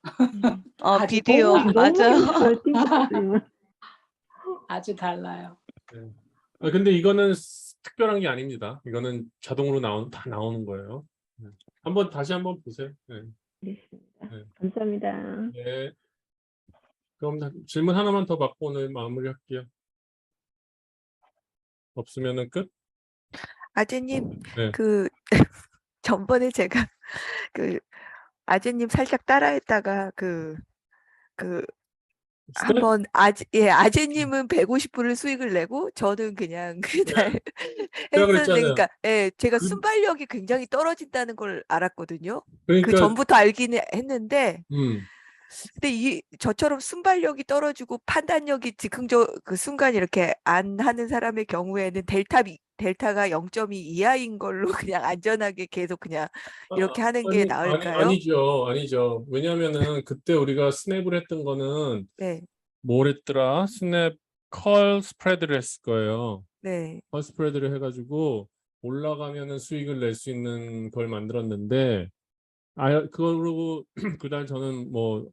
비디오 맞아요. 아주 달라요. 네. 근데 이거는 특별한 게 아닙니다. 이거는 자동으로 다 나오는 거예요. 다시 한번 보세요. 네. 알겠습니다. 네. 감사합니다. 네. 그럼 질문 하나만 더 받고 오늘 마무리할게요. 없으면은 끝? 아재님, 네. 전번에 제가 아재님 살짝 따라했다가 한번 아재님은 150불을 수익을 내고 저는 그냥 그날 제가 했었는데 그랬잖아요. 그러니까 제가 순발력이 굉장히 떨어진다는 걸 알았거든요. 그러니까 전부터 알기는 했는데 음. 근데 저처럼 순발력이 떨어지고 판단력이 즉흥적 그 순간 이렇게 안 하는 사람의 경우에는 델타가 0.2 이하인 걸로 그냥 안전하게 계속 그냥 이렇게 하는 게 나을까요? 아니죠. 왜냐하면은 그때 우리가 스냅을 했던 거는 네. 뭘 했더라? 스냅 컬 스프레드를 했을 거예요. 네. 컬 스프레드를 해가지고 올라가면은 수익을 낼 수 있는 걸 만들었는데 그러고 그날 저는 뭐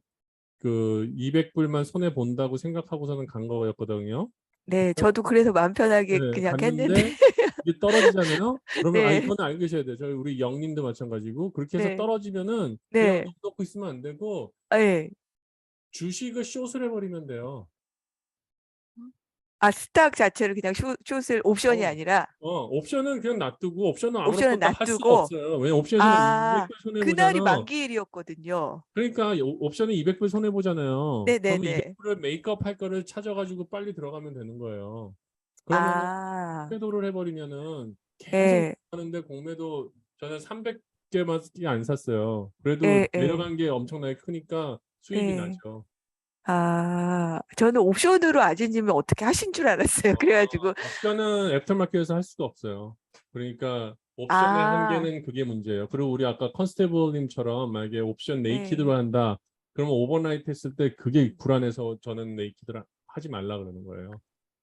200불만 손해 본다고 생각하고서는 간 거였거든요. 네, 저도 그래서 마음 편하게 네, 그냥 갔는데 했는데 이게 떨어지잖아요. 그러면 네. 이거는 알고 계셔야 돼요. 저희 우리 영님도 마찬가지고 그렇게 해서 네. 떨어지면은 네. 그냥 놓고 있으면 안 되고 네. 주식을 숏을 해버리면 돼요. 아, 스탁 자체를 그냥 숏을 옵션이 어. 아니라 옵션은 그냥 놔두고 옵션은 옵션은 아무렇게나 할 수가 놔두고 없어요. 왜냐면 옵션은 아, 200불 손해 그날이 보잖아. 만기일이었거든요. 그러니까 옵션은 200불 손해 보잖아요. 그러면 네네네. 200불을 메이크업 할 거를 찾아가지고 빨리 들어가면 되는 거예요. 그러면은 아, 공매도를 해버리면은 계속 예, 하는데 공매도 저는 300개밖에 안 샀어요. 그래도 예, 예, 내려간 게 엄청나게 크니까 수익이 예. 나죠. 아, 저는 옵션으로 아재님이 어떻게 하신 줄 알았어요. 그래가지고 옵션은 애프터마켓에서 할 수가 없어요. 그러니까 옵션의 아, 한계는 그게 문제예요. 그리고 우리 아까 컨스테이블님처럼 만약에 옵션 네이키드로 네. 한다. 그러면 오버나이트 했을 때 그게 불안해서 저는 네이키드를 하지 말라 그러는 거예요.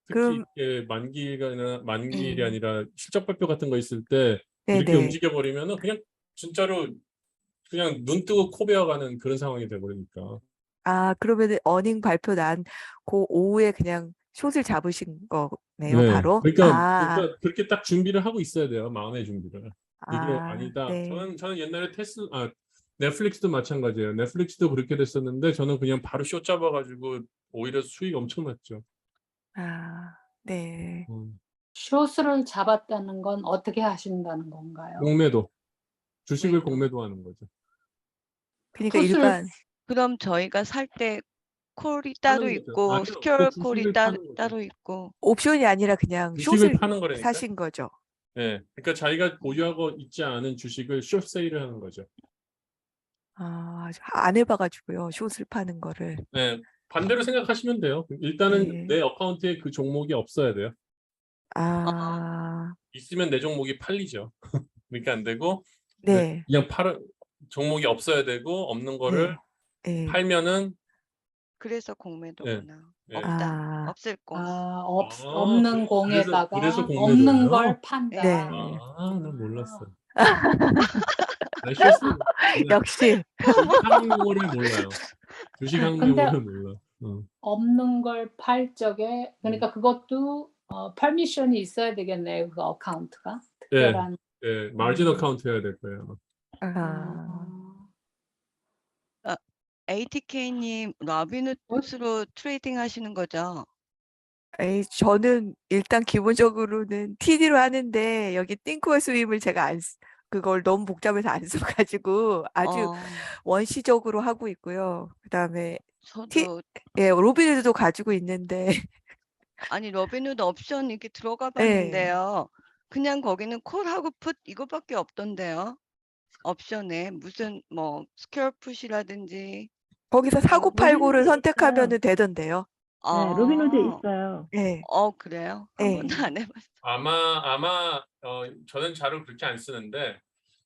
특히 그럼 이렇게 만기일이 예, 아니라 실적 발표 같은 거 있을 때 이렇게 네네. 움직여 버리면은 그냥 진짜로 그냥 눈 뜨고 코 베어가는 그런 상황이 돼 버리니까. 아, 그러면은 어닝 발표 난 그 오후에 그냥 숏을 잡으신 거네요, 네. 바로. 그러니까 그렇게 딱 준비를 하고 있어야 돼요. 마음의 준비를. 이게 아, 아니다. 네. 저는 옛날에 넷플릭스도 마찬가지예요. 넷플릭스도 그렇게 됐었는데 저는 그냥 바로 쇼 잡아가지고 오히려 수익 엄청 났죠. 아, 네. 숏을 잡았다는 건 어떻게 하신다는 건가요? 공매도. 주식을 공매도. 공매도하는 거죠. 그러니까 풋을 일반 그럼 저희가 살 때 콜이 파는 따로 거죠. 있고 아니요. 그 스퀘어 콜이 주식을 파는 거죠. 따로 있고. 옵션이 아니라 그냥 주식을 숏을 파는 거라니까. 사신 거죠. 네. 그러니까 자기가 보유하고 있지 않은 주식을 숏 세일을 하는 거죠. 아, 안 해봐가지고요, 숏을 파는 거를. 네. 반대로 생각하시면 돼요. 일단은 네. 내 어카운트에 그 종목이 없어야 돼요. 아, 있으면 내 종목이 팔리죠. 그러니까 안 되고 네, 그냥 종목이 없어야 되고 없는 거를 네, 네. 팔면은 그래서 네. 공매도구나. 네. 없다. 아, 없을 공. 없는 그래서 공에다가 공매도예요? 없는 걸 판다. 네. 난 몰랐어. 나 숏을 역시. 주식 항공을 몰라요. 주식 근데 항공을 몰라. 없는 걸 팔 적에 그러니까 그것도 퍼미션이 있어야 되겠네요. 그 어카운트가 네, 특별한. 네, 마진 어카운트 해야 될 거예요. 아, ATK님 러비넛으로 트레이딩 하시는 거죠? 저는 일단 기본적으로는 TD로 하는데 여기 띵크와 스윕을 제가 그걸 너무 복잡해서 안 써가지고 아주 원시적으로 하고 있고요. 그다음에 저도 예, 로빈후드도 가지고 있는데 아니 러비넛 옵션 이렇게 들어가 네. 봤는데요. 그냥 거기는 콜하고 풋 이거밖에 없던데요. 옵션에 무슨 뭐 스퀘어 풋이라든지 거기서 사고 로빈후드 팔고를 있어요. 선택하면은 되던데요. 네, 로빈후드 있어요. 네. 그래요? 한 네. 번도 안 해봤어요. 아마 저는 자료 그렇게 안 쓰는데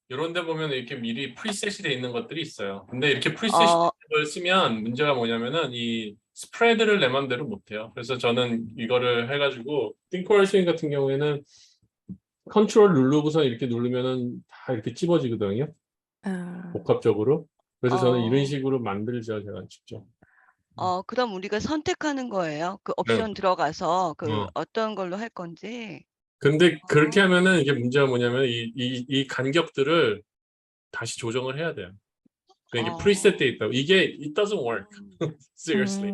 이런 데 보면 이렇게 미리 프리셋이 돼 있는 것들이 있어요. 근데 이렇게 프리셋이 된 걸 쓰면 문제가 뭐냐면은 이 스프레드를 내 맘대로 못 해요. 그래서 저는 이거를 해가지고 띵코얼 스윙 같은 경우에는 컨트롤 누르고서 이렇게 누르면은 다 이렇게 찝어지거든요. 아, 복합적으로. 그래서 저는 이런 어. 식으로 만들죠, 제가 직접. 그럼 우리가 선택하는 거예요. 그 네. 옵션 들어가서 그 어. 어떤 걸로 할 건지. 근데 그렇게 하면은 이게 문제가 뭐냐면 이 간격들을 다시 조정을 해야 돼요. 그러니까 이게 프리셋 돼 있다고. 이게 it doesn't work. Seriously.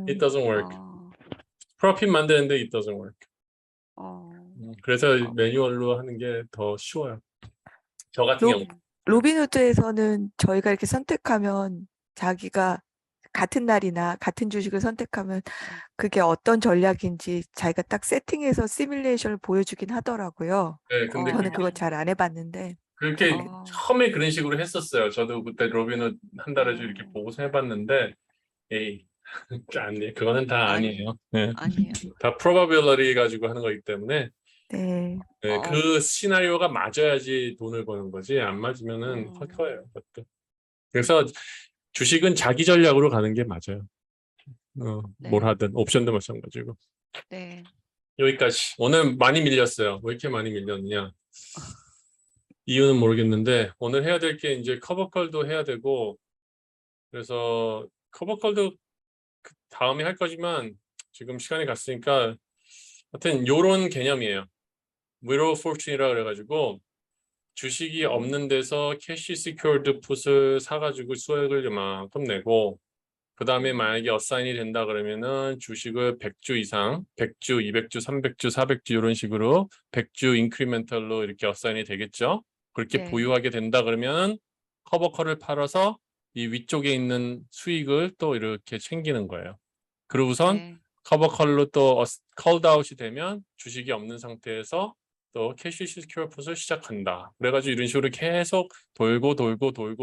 It doesn't work. 프로핏 만드는데 it doesn't work. 그래서 매뉴얼로 하는 게 더 쉬워요. 저 같은 경우. 로빈후드에서는 저희가 이렇게 선택하면 자기가 같은 날이나 같은 주식을 선택하면 그게 어떤 전략인지 자기가 딱 세팅해서 시뮬레이션을 보여주긴 하더라고요. 네, 근데 저는 그거 잘 안 해봤는데. 그렇게 처음에 그런 식으로 했었어요. 저도 그때 로빈후드 한 달에 이렇게 보고서 해봤는데, 에이, 그거는 다 아니에요. 네. 아니에요. 다 probability 가지고 하는 거기 때문에 네. 네, 그 시나리오가 맞아야지 돈을 버는 거지 안 맞으면은 헛거예요. 그것도. 그래서 주식은 자기 전략으로 가는 게 맞아요. 네. 뭘 하든 옵션도 마찬가지고. 네. 여기까지. 오늘 많이 밀렸어요. 왜 이렇게 많이 밀렸느냐? 이유는 모르겠는데 오늘 해야 될 게 이제 커버콜도 해야 되고 그래서 커버콜도 다음에 할 거지만 지금 시간이 갔으니까 하여튼 요런 개념이에요. 위로 포춘이라 그래가지고 주식이 없는 데서 캐시 시큐어드 풋을 사가지고 수익을 이만큼 내고 그다음에 만약에 어사인이 된다 그러면은 주식을 100주 이상, 100주, 200주, 300주, 400주 이런 식으로 100주 인크리멘털로 이렇게 어사인이 되겠죠. 그렇게 네. 보유하게 된다 그러면 커버컬을 팔아서 이 위쪽에 있는 수익을 또 이렇게 챙기는 거예요. 그러고선 네. 커버컬로 또 컬드아웃이 되면 주식이 없는 상태에서 또 캐시 시큐어 풋을 시작한다. 그래가지고 이런 식으로 계속 돌고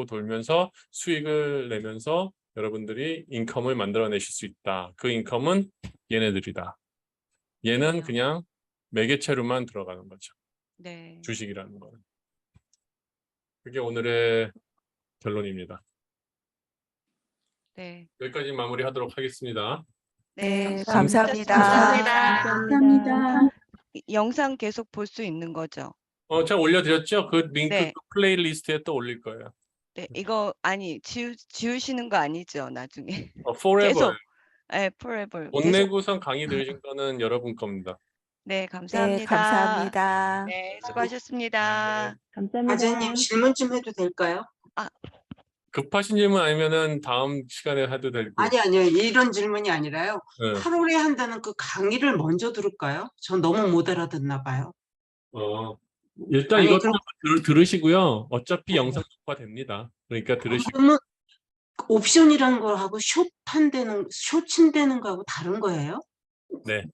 돌면서 수익을 내면서 여러분들이 인컴을 만들어내실 수 있다. 그 인컴은 얘네들이다. 얘는 그냥 매개체로만 들어가는 거죠. 네. 주식이라는 거는. 그게 오늘의 결론입니다. 네. 여기까지 마무리하도록 하겠습니다. 네, 감사합니다. 감사합니다. 감사합니다. 이 영상 계속 볼 수 있는 거죠? 제가 올려드렸죠? 그 링크 네. 그 플레이리스트에 또 올릴 거예요. 네. 이거 아니 지우시는 거 아니죠, 나중에? Forever. 계속. 네, forever. 돈 계속. 내고선 강의 들으신 거는 여러분 겁니다. 네, 네, 감사합니다. 감사합니다. 네, 수고하셨습니다. 감사합니다. 아재님 질문 좀 해도 될까요? 급하신 질문 아니면은 다음 시간에 해도 되고. 아니요. 이런 질문이 아니라요. 네. 8월에 한다는 그 강의를 먼저 들을까요? 전 너무 못 알아듣나 봐요. 일단 아니, 이것도 그럼- 들으시고요. 어차피 영상 녹화됩니다. 그러니까 들으시고. 그러면 옵션이라는 거하고 쇼친되는 거하고 다른 거예요? 네.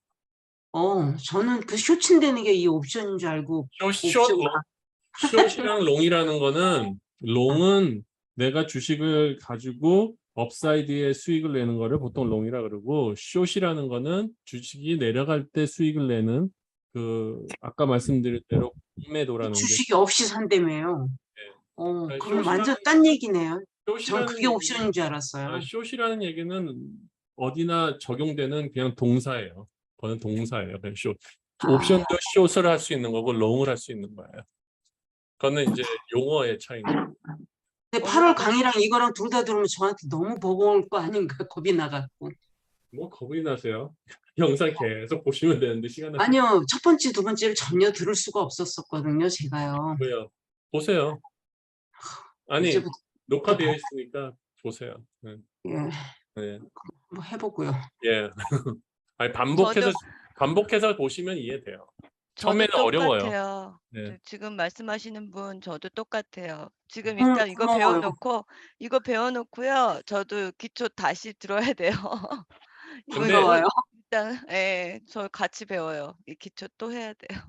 저는 그 쇼친되는 게 이 옵션인 줄 알고 숏이랑 롱이라는 거는 롱은 내가 주식을 가지고 업사이드에 수익을 내는 거를 보통 롱이라 그러고 숏이라는 거는 주식이 내려갈 때 수익을 내는 그 아까 말씀드린 대로 매도라는 게 주식이 없이 산다며요. 아니, 그럼 쇼시라는- 완전 딴 얘기네요. 전 숏이라는 그게 옵션인 줄 알았어요. 숏이라는 얘기는 어디나 적용되는 그냥 동사예요. 그거는 동사예요. 그냥 숏. 옵션도 숏을 할 수 있는 거고 롱을 할 수 있는 거예요. 그거는 이제 용어의 차이입니다. 근데 8월 강의랑 이거랑 둘 다 들으면 저한테 너무 버거울 거 아닌가 겁이 나갖고. 뭐 겁이 나세요? 영상 계속 보시면 되는데 시간 날 아니요, 첫 번째, 두 번째를 전혀 들을 수가 없었거든요, 제가요. 왜요? 보세요. 아니 이제부터 녹화되어 있으니까 보세요. 네. 예, 네. 뭐 해보고요. 예. 아니 반복해서 보시면 이해돼요. 저도 처음에는 어려워요. 똑같아요. 네. 지금 말씀하시는 분 저도 똑같아요. 지금 고마워요. 일단 이거 배워놓고요. 저도 기초 다시 들어야 돼요. 이거 근데- 반가워요. 일단 저 같이 배워요. 이 기초 또 해야 돼요.